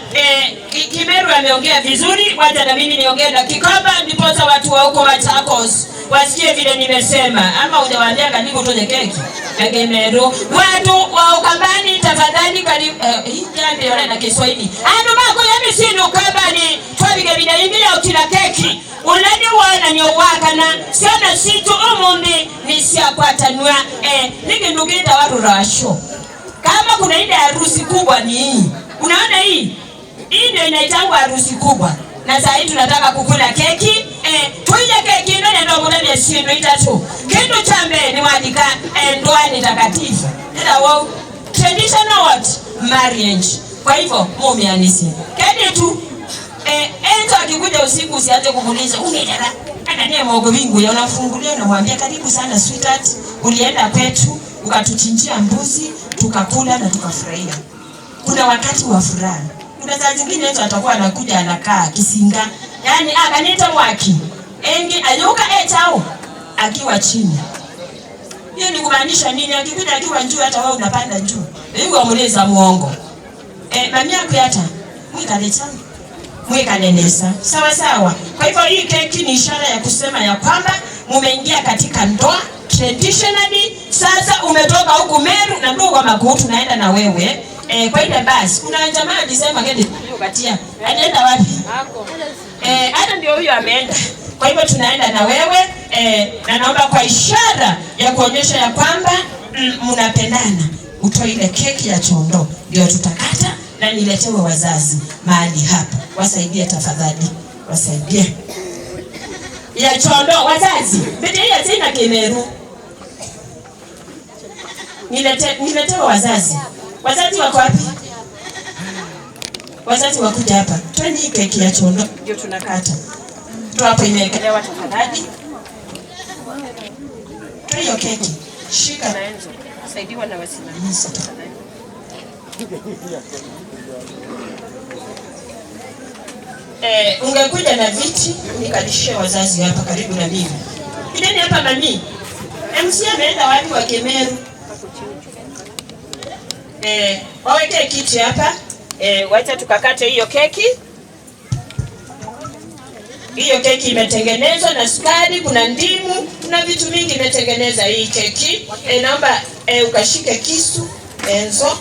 Kimeru ameongea vizuri, wacha na mimi niongee na Kikoba ndiposa watu wa huko Machakos wasikie vile nimesema. Ama hujawaambia karibu tuje keki ya Kimeru. Watu wa Ukambani tafadhali karibu hii jambo yale na Kiswahili. Ando mako yami sino Ukambani twabige bidaingia utila keki. Ulani wana ni wakana sana situ umundi nishapatanwa nikindugita watu rasho. Kama kuna ile harusi kubwa ni hii. Unaona hii? Hii ndio inaitangwa harusi kubwa. Na sasa hivi tunataka kukula keki. Tuile keki ndio kuna ile sindo itatu. Kitu cha mbele ni wadika ndoa ni takatifu. Ila wao traditional what? Marriage. Kwa hivyo mumianisi. Kadi tu enzo akikuja usiku usianze kumuuliza ungetaka anania mwogo wingu ya unafungulia na mwambia karibu sana sweetheart. Ulienda kwetu ukatuchinjia mbuzi tukakula na tukafurahia. Kuna wakati wa furaha. Kuna saa zingine mtu atakuwa anakuja anakaa kisinga. Yaani akanita mwaki. Engi ayuka etao akiwa chini. Hiyo ni kumaanisha nini? Akikuja akiwa juu hata wewe unapanda juu. Hiyo amuleza muongo. Mami yako hata mwikaleta. Mwikanenesa. Sawa sawa. Kwa hivyo hii keki ni ishara ya kusema ya kwamba mumeingia katika ndoa traditionally. Sasa umetoka huku Meru na ndugu wa Makutu naenda na wewe. Kwa ile basi kuna jamaa alisema ngende kupatia. Anaenda wapi? Hata ndio huyo ameenda. Kwa hivyo tunaenda na wewe na naomba kwa ishara ya kuonyesha ya kwamba mnapendana utoe ile keki ya chondo ndio tutakata na niletewe wazazi mahali hapa. Wasaidie tafadhali. Wasaidie. Ya chondo wazazi. Bidi ya tena Kimeru. Niletewe wazazi. Wazazi wako wapi? Wazazi wakuja hapa. Twende hii keki ya chondo ndio tunakata. Tu hapo imewekelewa tafadhali. Tu hiyo keki. Shika na Enzo. Saidiwa na wasimamizi tafadhali. Ungekuja na viti nikalishie wazazi hapa karibu na mimi. Ideni hapa mami. MC ameenda wapi wa Kimeru? Waweke kiti hapa. Wacha tukakate hiyo keki. Hiyo keki imetengenezwa na sukari, kuna ndimu, kuna vitu mingi imetengeneza hii keki. Naomba ukashike kisu Enzo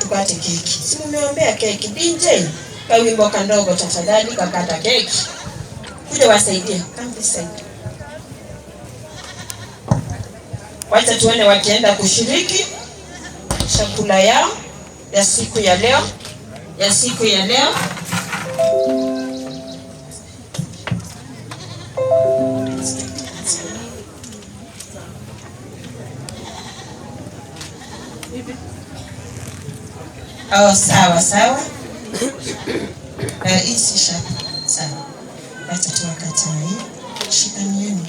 tukate keki. Si umeombea keki DJ? Kwa wimbo kandogo tafadhali kakata keki. Kuja wasaidie. Come this side. Wacha tuone wakienda kushiriki chakula yao ya siku ya leo. Oh, sawa. Isi shapa. Sawa. Acha tu wakati hii. Shikanieni.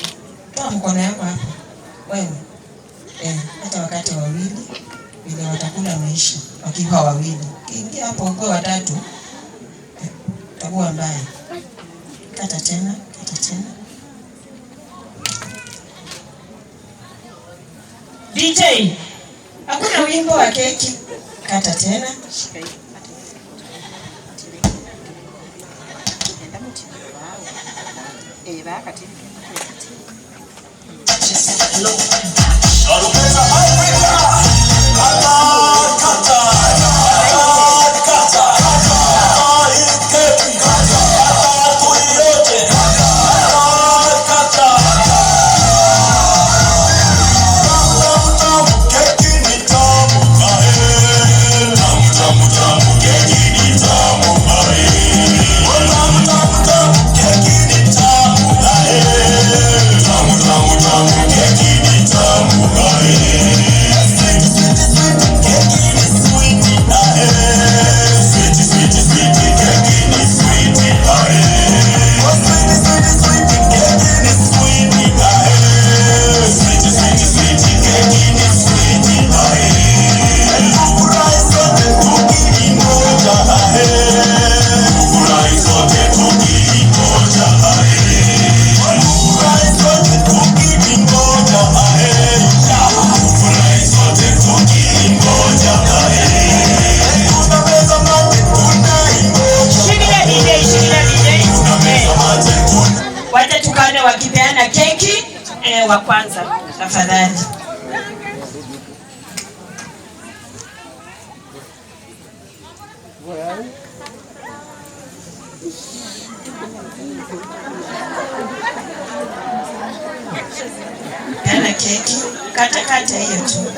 Toa mkono yako hapa. Wewe. Hata wakati wawili vile watakula maisha wakiwa wawili. Ingia hapo kwa watatu. Takuwa mbaya. Kata tena. DJ, hakuna wimbo wa keki. Kata tena. Wacha tukane wakipeana keki wa kwanza tafadhali. Peana keki, kata hiyo tu.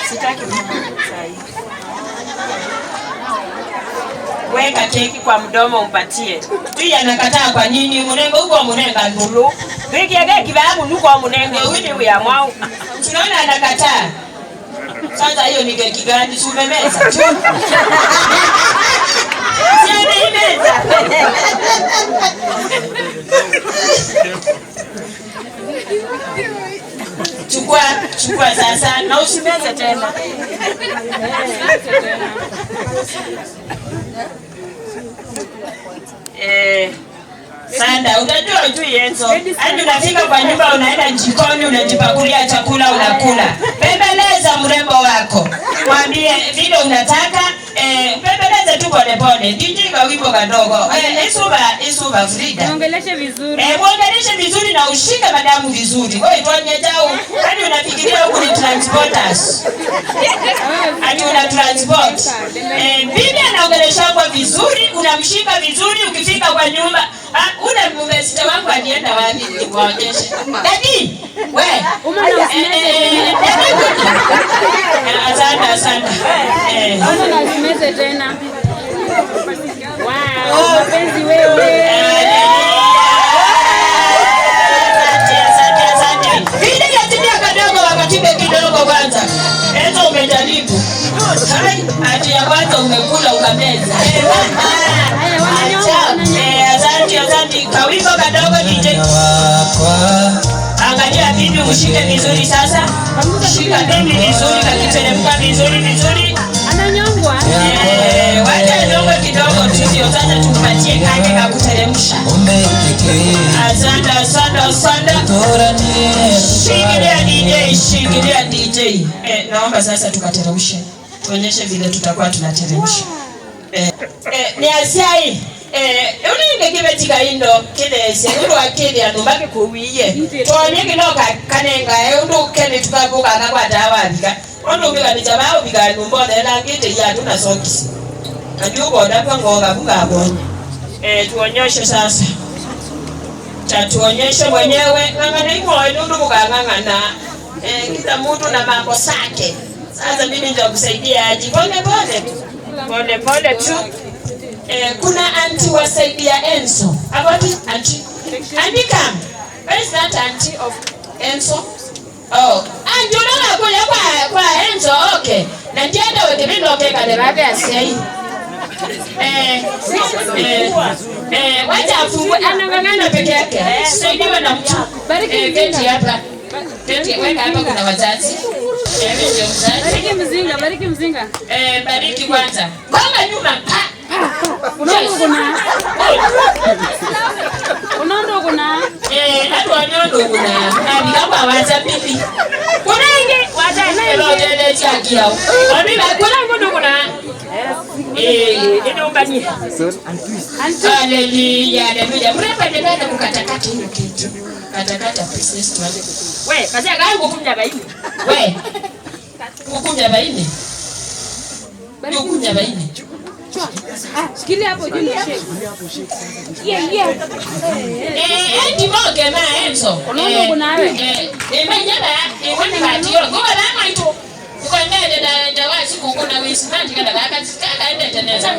Sitaki sahi. Weka keki kwa mdomo umpatie. Huyu anakataa kwa nini? Munengo huko munenga ndulu. Wiki ya keki babu nuko munenge huyu ya mwao. Tunaona anakataa. Sasa hiyo ni keki gani? Tumemeza. Imeza. Chukua sasa na usimeze tena. Sanda, unajua ujui Enzo. Hadi unafika kwa nyumba unaenda jikoni unajipakulia chakula unakula. Bembeleza mrembo wako. Mwambie vile unataka, bembeleza tu pole pole. DJ kwa wimbo kadogo. Isuba Frida. Muongeleshe vizuri. Muongeleshe vizuri na ushike madamu vizuri. Wewe tuanye jao. Hadi unafikiria huko ni transporters. Hadi una transport. Bibi anaongelesha kwa vizuri, unamshika vizuri ukifika kwa nyumba. Una mmesita wangu anienda wapi niwaonyeshe. Dadi, wewe. Asante. Ona nasimeze tena. Wow, mapenzi wewe. Asante. Vile yatimia kadogo wakati kidogo kwanza. Enzo umejaribu. Hadi ya kwanza umekula ukameza. Asante. Kawimbo kadogo DJ. Angalia bibi ushike vizuri sasa. Shika bibi vizuri kakiteremka vizuri. Ananyongwa. Wacha nyongwe kidogo tu ndio sasa tumpatie kake kakuteremsha. Asante. Shikilia DJ. Naomba sasa tukateremshe. Tuonyeshe vile tutakuwa tunateremsha. Ni asiai. Uninge kibetika indo kile senguru akili anumbake kuwiye. Tuonye kinoka kanenga undu kene tukabuka akakwa dawabika. Ondo bika ni jabao bika numbo na ngite ya tuna sokisi. Kajuko ndapa ngoga buka abonye. Tuonyeshe sasa. Tuonyeshe mwenyewe ngangana iko ndio kukangana. Kila mtu na mambo sake. Sasa mimi ndio kusaidia aje. Pole tu. Kuna anti wasaidia Enzo. Abati anti. Anti come. Where is that auntie of Enzo? Oh, anti unaona kwa Enzo. Okay. Na ndienda wewe keka de babe asei. Wacha afungue anang'ang'ana peke yake. Saidiwa na mtu. Keti hapa. Keti weka hapa kuna wazazi. Mimi ndio mzazi. Bariki mzinga, bariki mzinga. Bariki kwanza. Gonga nyuma. Unondo kuna. Hatu wanyondo kuna. Nani kama waza bibi. Kuna ingi wacha ndio tele chaki yao. Mimi kuna ngondo kuna. Ndio mbani. Haleluya. Haleluya. Mrepa ndio kukatakata hiyo kitu. Katakata pieces tuanze. We, kazi yangu kukunja baini. We. Kukunja baini. Ndio kukunja baini. Sikili hapo juu shake. Yeah. Ndimoke ma Enzo. Unondo kuna wewe. Manyaba, wani katio. Ngoba lama ito. Ukandele da wasi kukuna wisi nanti kada kaka ende teneza.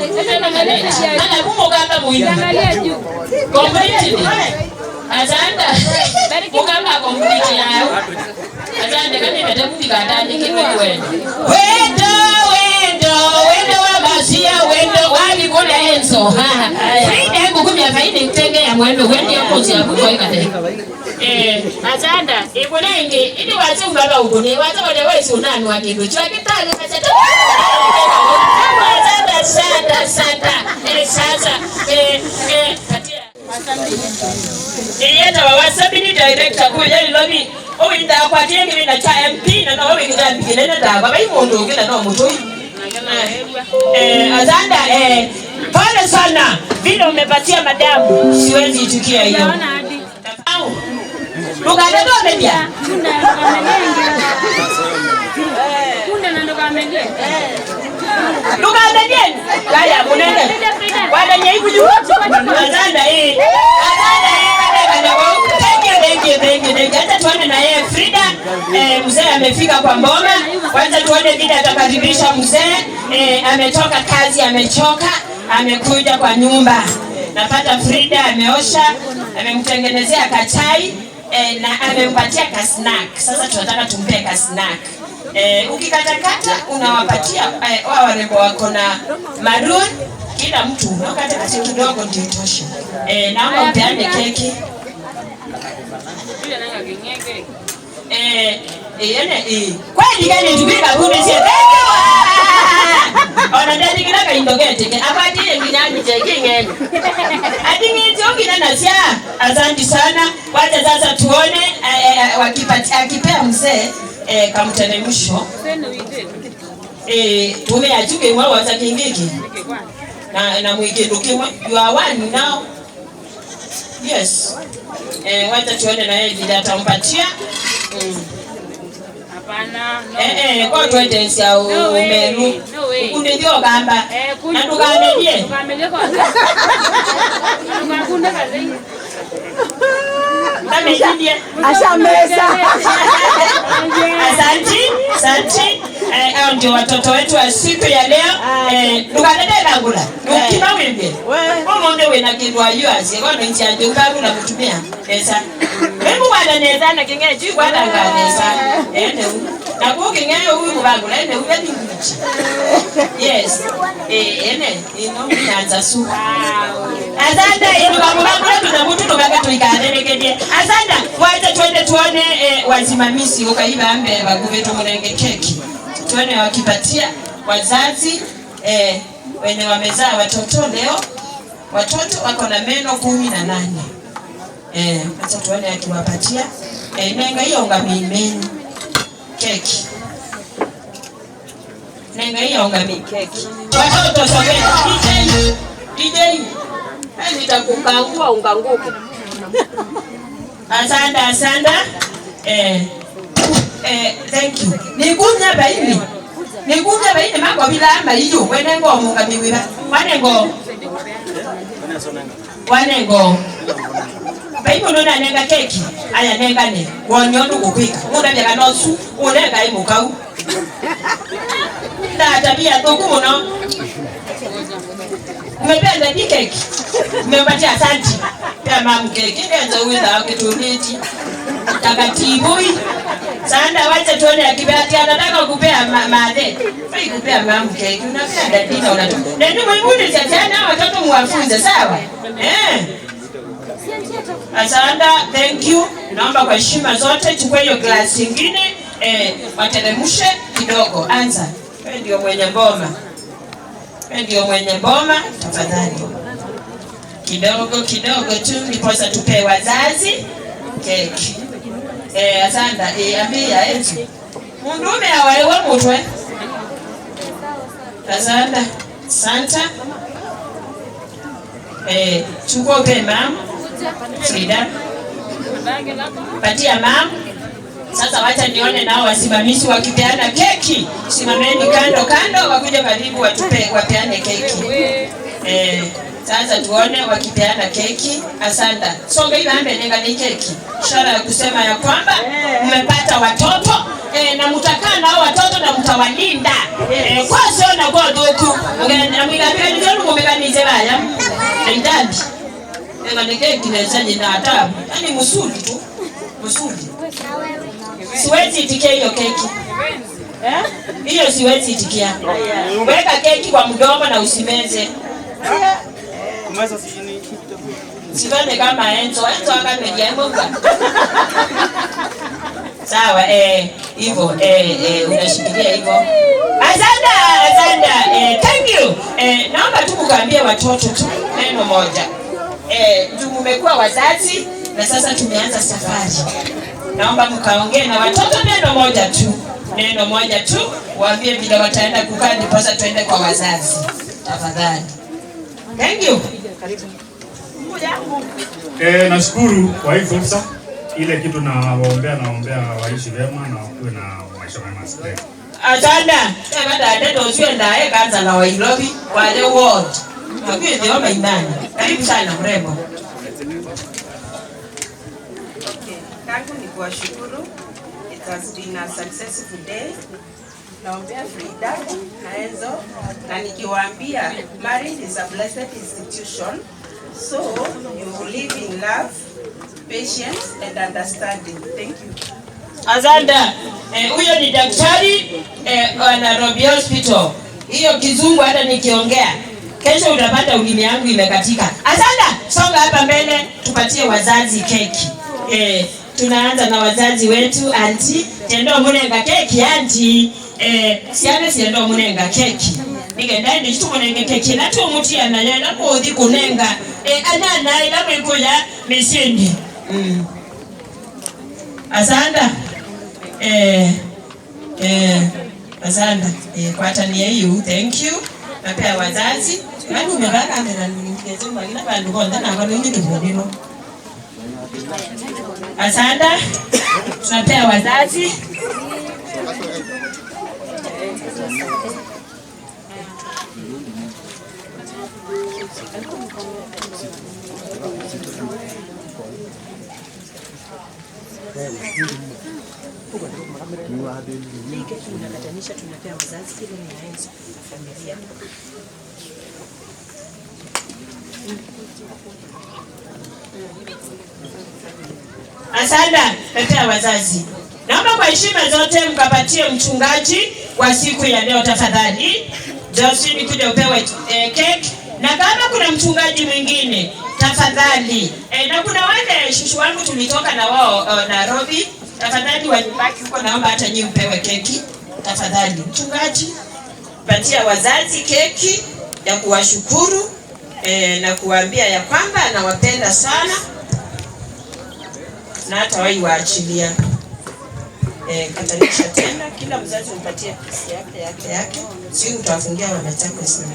Ana kumo kamba muhimu. Angalia juu. Complete. Azanda. Mukamba complete yao. Azanda kani metabuti katani kiwewe. Wendo wa masia wendo wali kuna Enzo. Faida yangu kumya faida mtenge ya mwendo wendi ya kozi ya kuko ikate. Azanda ikunenge ili wazi ungaba ukune wazi wale wezi unani wakindo chwa kitale kachata. Azanda santa sasa katia. Yenda wa wasabini director kwa yali lobi owinda kwa tienge na cha MP na no wingida bigene da baba imondo ngina no mutoi. Azanda pole sana vile umepatia madamu siwezi itukia hiyo. Naona hadi. Luganda ndo media. Kunda ndo kamelia. Luganda ndiye. Kaya munene. Wale nyaibu juu. Azanda Thank you. Hata tuone na yeye Frida. Mzee amefika kwa Mboma. Kwanza tuone vile atakaribisha mzee. Ametoka kazi, amechoka, amekuja kwa nyumba. Napata Frida ameosha, amemtengenezea kachai na amempatia ka snack. Sasa tunataka tumpe ka snack. Ukikatakata unawapatia wao warembo wako na maroon, kila mtu unakata kasi kidogo ndio itoshe. Naomba mpeane keki. Kweli gani tubika bure sie ona ndani kila kaindogete abadi ngidani teke ngene adingi tokina na sia. Asante sana. Wacha sasa tuone akipea mzee kamtenemsho tume ajuke mwa waza kingiki na mwike dokimwa you are one now. Yes. Wacha tuone na yeye vile atampatia. Hapana. Kwa twende sia umelu. Kunde ndio gamba. Na tukamelie. Tukamelie kwa. Tunakunda kazi. Amejidia. Ashameza. Asante. Hao ndio watoto wetu wa siku ya leo. Tukaleta kangula. Ukima wimbe. Ngombe wena kindwa yuazi. Kwa nchi ya Jumbaru na kutumia pesa. Hebu bwana neza na kingeji kwa danganeza. Na kukingeyo huyu kubangula ene ubedi mchi. Yes. Inaanza su. Azanda inukabangula tunamutu tukaga tuikadelekede. Azanda wacha twende tuone wazimamisi ukaiba ambe baguve tumulenge keki. Tuone wakipatia wazazi wenye wamezaa watoto leo. Watoto wako na meno 18. Acha tuone akiwapatia. Nenga hiyo ungamimeni keki. Nenga hiyo ungamimeni keki. Watoto sogea. DJ. Nitakukangua unganguke. Asante. Thank you. Nikunya baini mako bila amba hiyo. Wenengo mungamiwiba. Wanengo. Baibu nuna nenga keki. Aya nenga ne. Wanyondu kupika. Una bia kanosu. Unenga imukau. Na tabia tuku muno. Umependa hii keki. Umempatia asante. Pia mamu keki. Ndio uweza wakituleti. Takatibui. Sanda wacha tuone akibati anataka kupea madhe. Fai kupea mamu keki. Unapea dadina unatoka. Ndio muhimu sana watoto muwafunze, sawa? Asanda, thank you. Naomba kwa heshima zote chukua hiyo glasi nyingine, wateremshe kidogo. Anza. Wewe ndio mwenye boma. Wewe ndio mwenye boma, tafadhali. Kidogo tu ndiposa tupe wazazi keki. Asanda, ambia eti. Mundume awaiwe mutwe. Asanda, Santa. Chukua upe mama. Frida. Patia mama. Sasa wacha nione nao wasimamizi wakipeana keki. Simameni kando wakuja karibu wapeane keki. Sasa tuone wakipeana keki. Asante. Songa hivi ambe ni keki. Ishara ya kusema ya kwamba mmepata watoto na mtakaa nao watoto na mtawalinda. Kwa sio na kwa doku. Na mwingapia ni zenu mmeganize baya. Ndambi. Ni keki inazaje na adabu. Yaani msuri tu. Msuri. Siwezi itikia hiyo keki. Hiyo siwezi itikia. Weka keki kwa mdomo na usimeze. Kumeza sijini. Sivane kama Enzo akamejia mbonga. Sawa, hivyo, unashikilia hivyo. Asante, thank you. Naomba tu kuambia watoto tu neno moja. Mmekuwa wazazi na sasa tumeanza safari. Naomba mkaongee na watoto neno moja tu, waambie vile wataenda kukaa ndiposa tuende kwa wazazi. Tafadhali. Thank you. Karibu. Nashukuru kwa hii fursa. Ile kitu naombea waishi vyema na wakuwe na maisha mema siku. Asante. Baada ndio usiwe ndaye kaanza na Nairobi kwa the world. Hakuwa ndio maimani. Karibu sana mrembo. Tangu ni kuwashukuru. It has been a successful day. Naombea Frida na Enzo na nikiwaambia marriage is a blessed institution, so you live in love, patience and understanding. Thank you. Azanda, huyo ni daktari wa Nairobi Hospital. Hiyo kizungu hata nikiongea kesho utapata ulimi yangu imekatika. Azanda, songa hapa mbele tupatie wazazi keki. Tunaanza na wazazi wetu. Auntie, tendo munenga keki auntie. Siendo munenga keki. Nigenda ndi tumunenge keki na tu mutia na yenda kodhi kunenga. Anana ila mwikoya mesindi. Asanda. Asanda. Kwata ni you. Thank you. Napea wazazi. Nani umebaka amena ningeze mwagina bandu konda na kwani nyingi kibodino. Asanda. Tunapea wazazi. Tunapea wazazi kile ni Enzo familia. Asante, pepea wazazi. Naomba kwa heshima zote mkapatie mchungaji wa siku ya leo tafadhali. Josephine kuja upewe cake. Na kama kuna mchungaji mwingine tafadhali. Na kuna wale shushu wangu tulitoka na wao Nairobi. Tafadhali walibaki huko, naomba hata nyinyi upewe keki. Tafadhali mchungaji patia wazazi keki ya kuwashukuru na kuwaambia ya kwamba anawapenda sana. Na hata wao waachilia. Katanisha tena kila mzazi umpatie pesa yake. Si utafungia wanachako sana.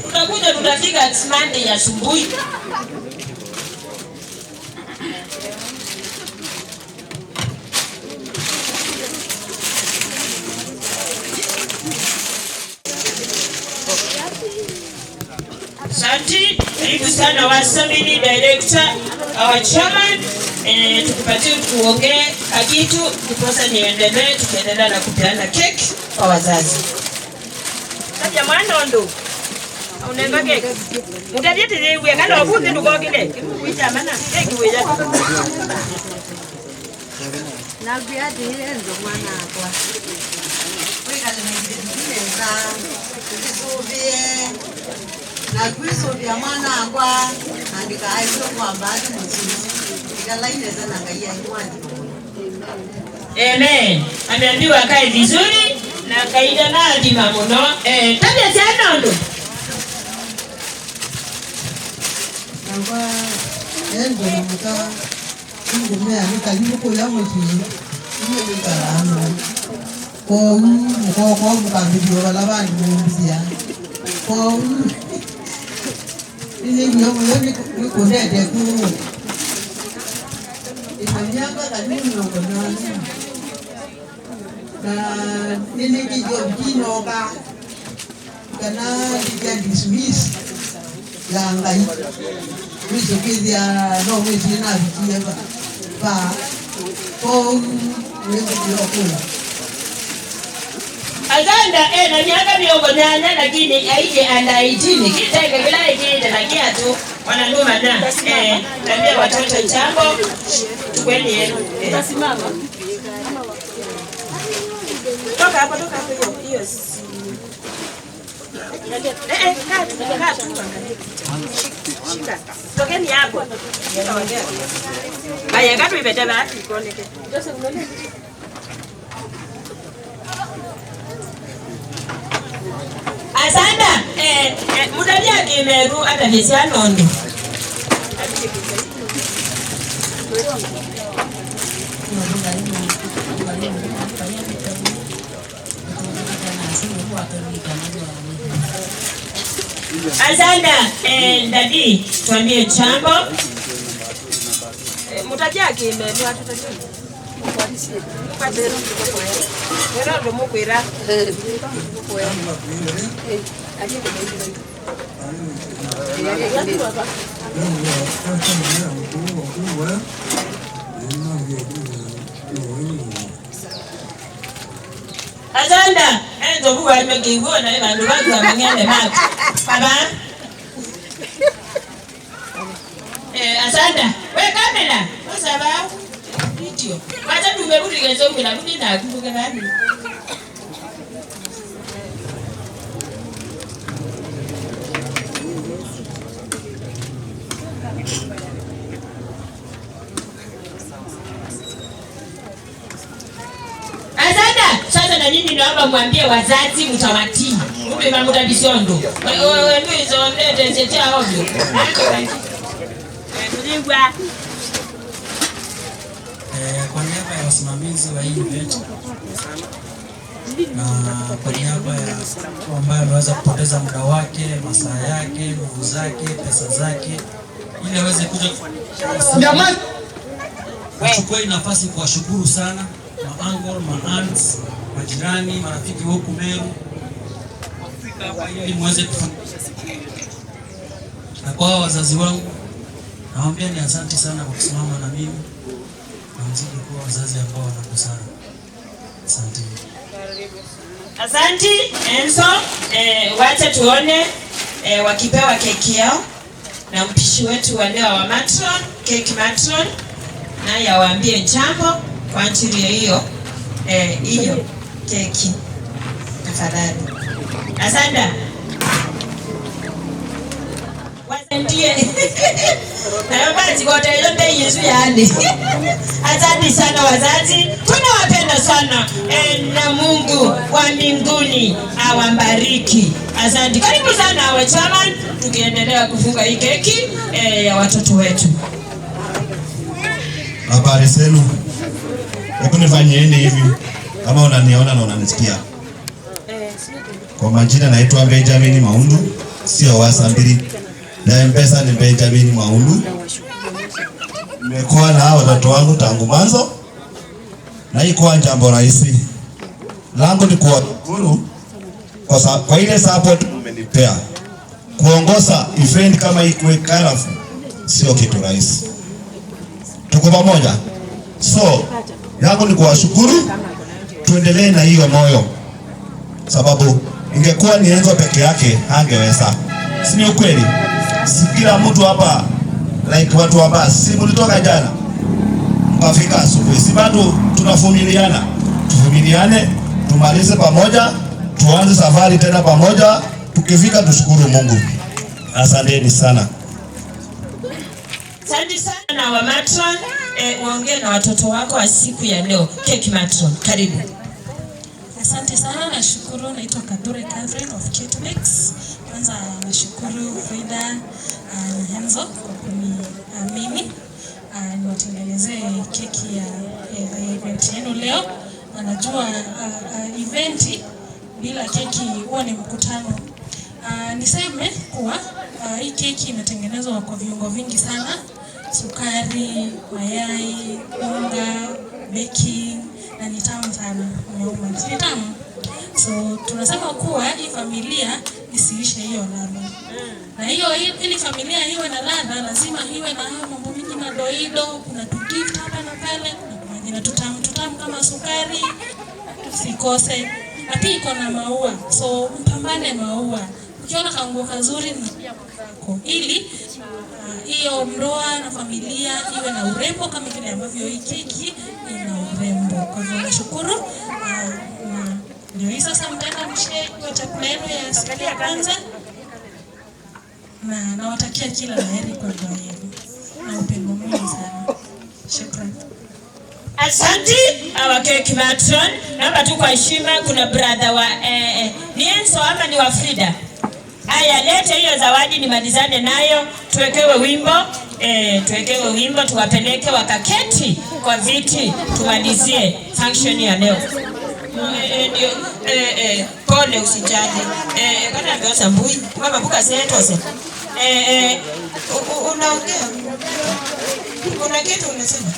Tutakuja tutafika Monday ya asubuhi. Asante, karibu sana wasamini director, our chairman, tukupatie kuongea kitu ndiposa niendelee tukiendelea na kupeana keki kwa wazazi. Jamani ndo. Unenga keki. Mutadieti ziwe kala wakuzi ndukokile. Kuita mana keki weja. Na biadi ile ndo mwana kwa. Weka zimejidile za kusobie. Na kusobia mwana kwa andika aizo kwa baadhi msimu. Ikala ile za nangaia imani. Amen. Ameambiwa kae vizuri na kaida na adima muno. Tabia za nondo. Nawa endo namuka ngumea nikalimu ko ya moti. Ni karano. Ko mukambidi balabani mumbia. Ko ini nyomo ni kondede ku. Imanyanga kalimu ngona. Na nini kijobino ka kana dijadi Swiss ya ngai wizo kizia no mwezi na vikia ba ko wewe kula Azanda na miaka miongo 8 lakini aije under 18 kitenge bila ikinde na kiatu wananuma na tambia watoto chambo kweli yenu Utasimama. Toka hapo hiyo. Kaa tu angalia. Shika. Tokeni hapo. Haya katu ibete basi koneke. Jose unaona? Asanda mutavya kimeru hata visia nondo. Asanda dadi tuambie chambo. Mutavya kimeru hata tajiri. Kwa dero ndo mukwira. Azanda endo buwa imekiwa na bandu bako amengene mako. Baba. Azanda, we kamera. Osaba. Video. Wacha tumerudi kesho kuna rudi na kumbuka nani. Azanda, sasa na nini naomba mwambie wazazi mtawatii. Kumbe mama mtabisondo. Wewe ndio hizo ndete zetia ovyo. Tulingwa. Kwa niaba ya wasimamizi wa hii event na kwa niaba ya ambaye ameweza kupoteza muda wake, masaa yake, nguvu zake, pesa zake ili aweze kuja jamani, nachukua nafasi kuwashukuru sana ma-uncle, ma-aunts, majirani, marafiki huku Meru kufika hapa ili muweze kufanikisha siku hii. Na kwa wazazi wangu nawaambia ni asante sana kwa kusimama na mimi na mzidi kuwa wazazi ambao wanakosana. Asante. Asante Enzo, wacha tuone wakipewa keki yao na mpishi wetu wa leo wa matron, cake matron, naye awaambie jambo kwa ajili ya hiyo keki. Tafadhali. Asante. Wasendie. Na basi wote yote Yesu yani. Asante sana wazazi. Tunawapenda sana. Na Mungu wa mbinguni awabariki. Asante. Karibu sana wa chairman, tukiendelea kufunga hii keki ya watoto wetu. Habari zenu. Hebu nifanyieni hivi kama unaniona na unanisikia. Kwa majina naitwa Benjamin Maundu, sio Wasambiri. Na M-Pesa ni Benjamin Maundu. Nimekuwa na watoto wangu tangu mwanzo. Na hii kwa jambo rahisi. Langu ni kuwashukuru kwa ile support mmenipea. Kuongoza event kama hii kwa Karafu sio kitu rahisi. Tuko pamoja. So, yangu ni kuwashukuru, tuendelee na hiyo moyo. Sababu ingekuwa ni Enzo peke yake hangeweza. Si ni ukweli? Si kila mtu hapa like watu wa basi. Si mlitoka jana mkafika asubuhi. Si bado tunavumiliana. Tuvumiliane, tumalize pamoja, tuanze safari tena pamoja. Tukifika tushukuru Mungu. Asanteni sana. Asante sana wa matron, waongee na watoto wako wa siku ya leo. Keki matron, karibu. Asante sana, nashukuru. Naitwa Kadure Catherine of Kitmix. Kwanza nashukuru Frida na Henzo kwa kuniamini niwatengenezee keki ya event yenu leo. Anajua eventi bila keki huwa ni mkutano. Niseme kuwa hii keki imetengenezwa kwa viungo vingi sana: sukari, mayai, unga, baking, na ni tamu sana. Ni tamu. So tunasema kuwa hii familia isiishe hiyo ladha. Na hiyo ili familia iwe na ladha lazima iwe na mambo mingi madoido, kuna tu gift hapa na pale, kuna majina tutamu kama sukari sikose. Na pia iko na maua. So mpambane maua. Ukiona kanguo kazuri ni pia kwako. Ili hiyo ndoa na familia iwe na urembo kama vile ambavyo hii keki ina urembo. Kwa hivyo nashukuru. Ndio hii sasa mtaenda mshare kwa chakula yenu ya siku ya kwanza. Na nawatakia kila laheri kwa ndoa yenu. Na upendo mwingi sana. Shukrani. Asante our cake matron. Naomba tu kwa heshima kuna brother wa ni Enzo ama ni wa Frida. Aya, lete hiyo zawadi nimalizane nayo, tuwekewe wimbo, tuwapeleke wakaketi kwa viti, tumalizie function ya leo. Pole usijali. Kana ndio sambui. Mama buka setose. Unaongea. Kuna kitu unasema?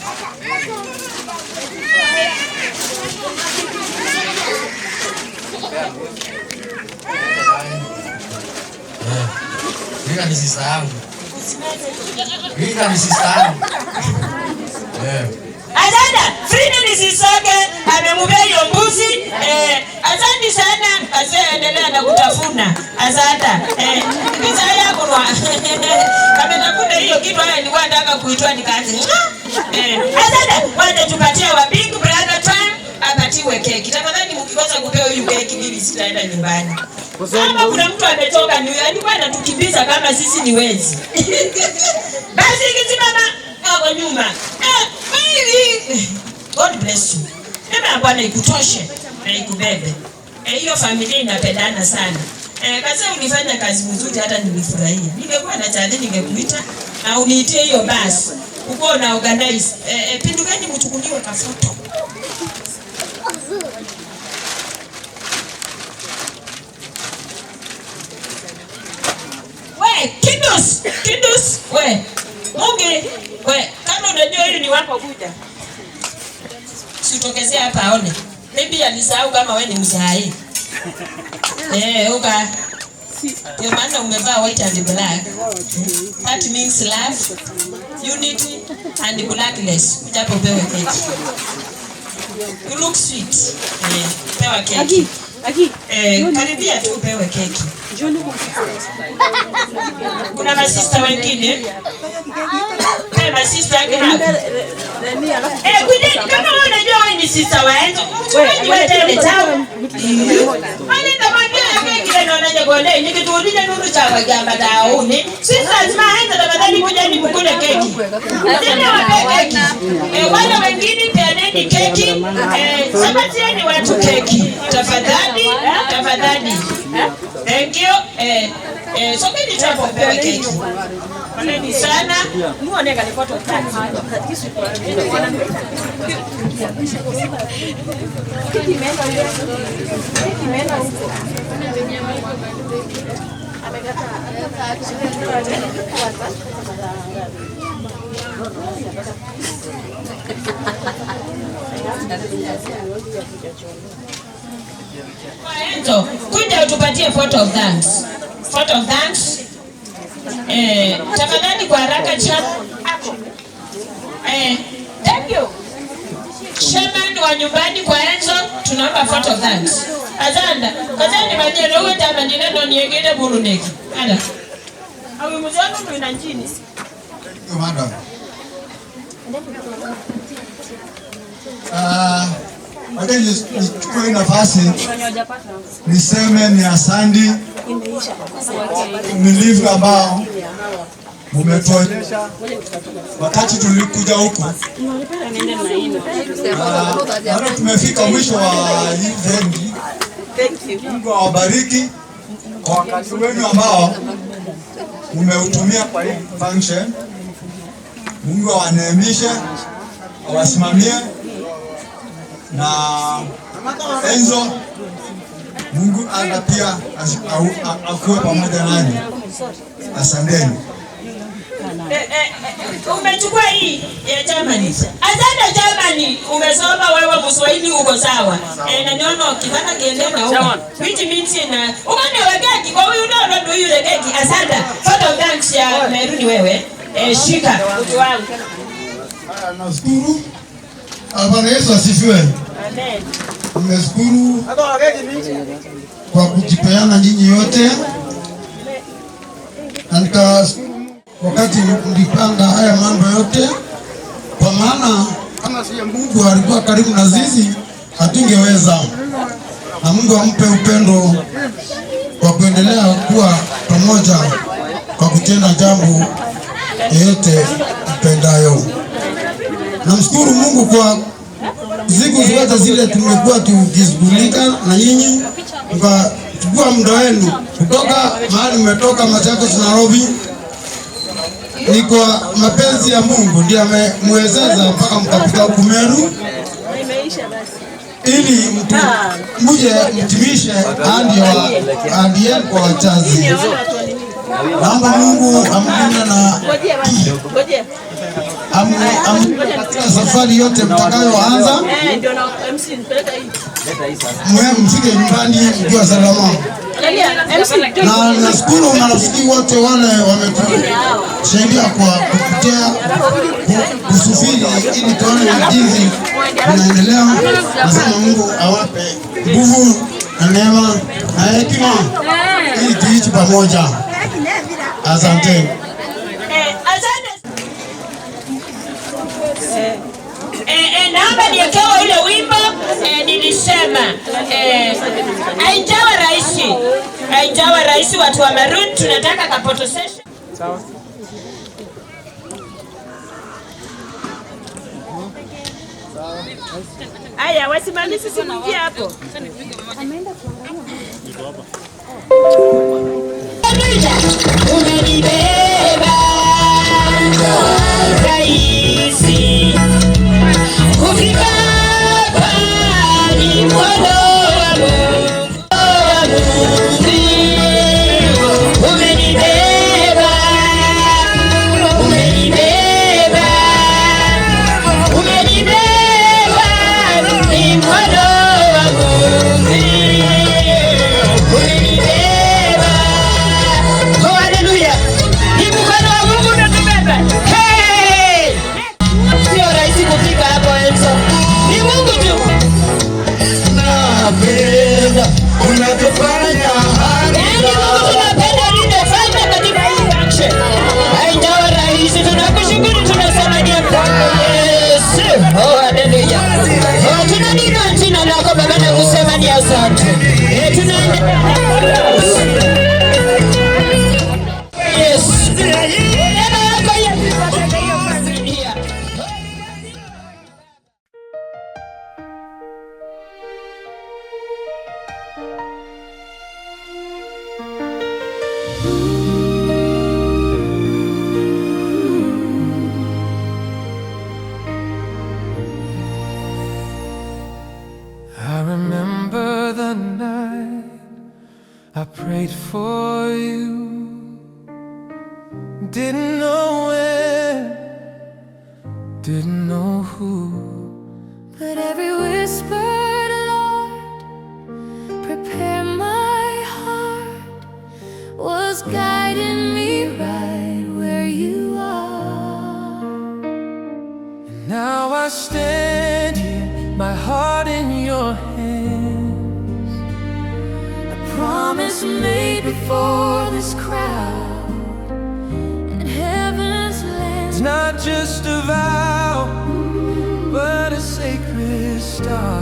Hii ni sister yangu. Hii ni sister yangu. Azanda, Frida ni sisake, amemubea hiyo mbuzi. Asante sana, azee endelea na kutafuna. Azanda, pizza yako kwa. Kametafuna hiyo kitu haya nilikuwa nataka kuitoa nikaanza. Azanda, waje tupatie wa big brother time apatiwe keki. Tafadhali mkikosa kupewa hiyo keki mimi sitaenda nyumbani. Kama kuna mtu ametoka ni alikuwa anatukimbiza kama sisi ni wezi. Basi kisimama hapo nyuma. God bless you. Ema Bwana ikutoshe na ikubebe. Hiyo familia inapendana sana. Kazi unifanya kazi nzuri hata nilifurahia. Ningekuwa na challenge ningekuita na uniitie hiyo basi. Uko na organize. Pindukeni mchukuliwe ka photo. Kindus, we. Mungi, we. Kama unajua hili ni wako kuja. Sitokezea hapa aone. Maybe alisahau kama wewe ni mzai. Uka. Ndio maana umevaa white and black. That means love, unity and blackness. Kujapo pewe keki. You look sweet. Pewa keki. Karibia tu pewe keki. Kuna masista wengine. Masista wengine. Kama unajua wewe ni sister wa Enzo, wewe tele tao. Wale tamambia keki ndio wanaje gole, nikituuliza nuru cha wajamba dauni. Sisi lazima Enzo tafadhali kuja ni mkule keki. Tena wape keki. Wale wengine peaneni keki. Sabatieni watu keki. Tafadhali. Thank you. So many type of cake. Asante sana. Muone kale photo tatu. Kimeenda huko. Enzo, kuja utupatie photo of thanks. Photo of thanks. Tafadhali kwa haraka chat. Thank you. Shaman wa nyumbani kwa Enzo, tunaomba photo of thanks. Azanda, kazani majero wewe tama neno niegede buruneki. Ada. Au mzee ndo ina njini. Madam. Wacha nichukue nafasi niseme ni asante umilivu ambao umetuonyesha wakati tulikuja huku. Naona tumefika mwisho wa hii vendi. Mungu awabariki kwa wakati wenu ambao umeutumia kwa hii function. Mungu awaneemishe, awasimamie na Enzo, Mungu anga pia akuwe pamoja nanyi. Asanteni. Umechukua hii ya Germany. Asante Germany, umesoma wewe Kiswahili uko sawa. Na niona ukitaka kiendea huko. Which means na umeniwekea kwa huyu ndo yule keki. Asante. Photo thanks ya Meruni wewe. Shika utu wangu. Nashukuru. Bwana Yesu asifiwe. Amen. Nimeshukuru kwa kujipeana nyinyi yote. Na wakati mlipanga haya mambo yote, kwa maana kama si Mungu alikuwa karibu na sisi hatungeweza. Na Mungu ampe upendo wa kuendelea kuwa pamoja kwa kutenda jambo yote mpendayo. Namshukuru Mungu kwa siku zote zile tumekuwa tukishughulika na nyinyi, mkachukua muda wenu kutoka mahali mmetoka Machakos, Nairobi. Ni kwa mapenzi ya Mungu ndiye amemwezesha mpaka mkafika huku Meru, ili muje mtimishe ahadi yenu kwa wachazi. Naomba Mungu amlinde na katika safari yote mtakayoanza, mfike nyumbani mkiwa salama. Na nashukuru marafiki wote wale wametusaidia kwa kupitia kusafiri ili tuone jinsi tunaendelea. Nasema Mungu awape nguvu na neema na hekima ili tuishi pamoja. Asante. Naomba niekewa ule wimbo nilisema haijawa rahisi watu wa Maroon, tunataka kapoto session. Sawa. Aya, wasimamizi simwingie hapo. Ameenda kuangalia. Umenibeba rahisi kufika pale mkono I prayed for you, didn't know when, didn't know who, but every whisper, Lord, prepare my heart, was guiding me right where you are. And now I stand here, my heart in your hands, promise made before this crowd, not just a vow, but a sacred star.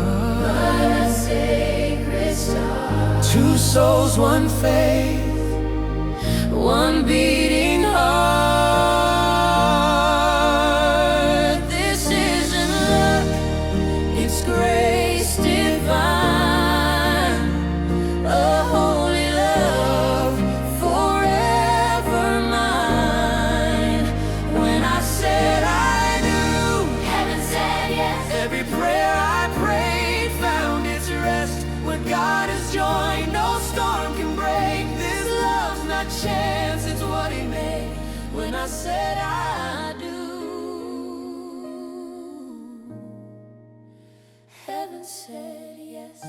Two souls, one faith, one beating heart. This isn't luck, it's grace divine, a holy love forever mine. When I said I do, heaven said yes. Every prayer I prayed found its rest. When God is joined, no storm can break. This love's not chance, it's what He made. When I said I do, heaven said yes.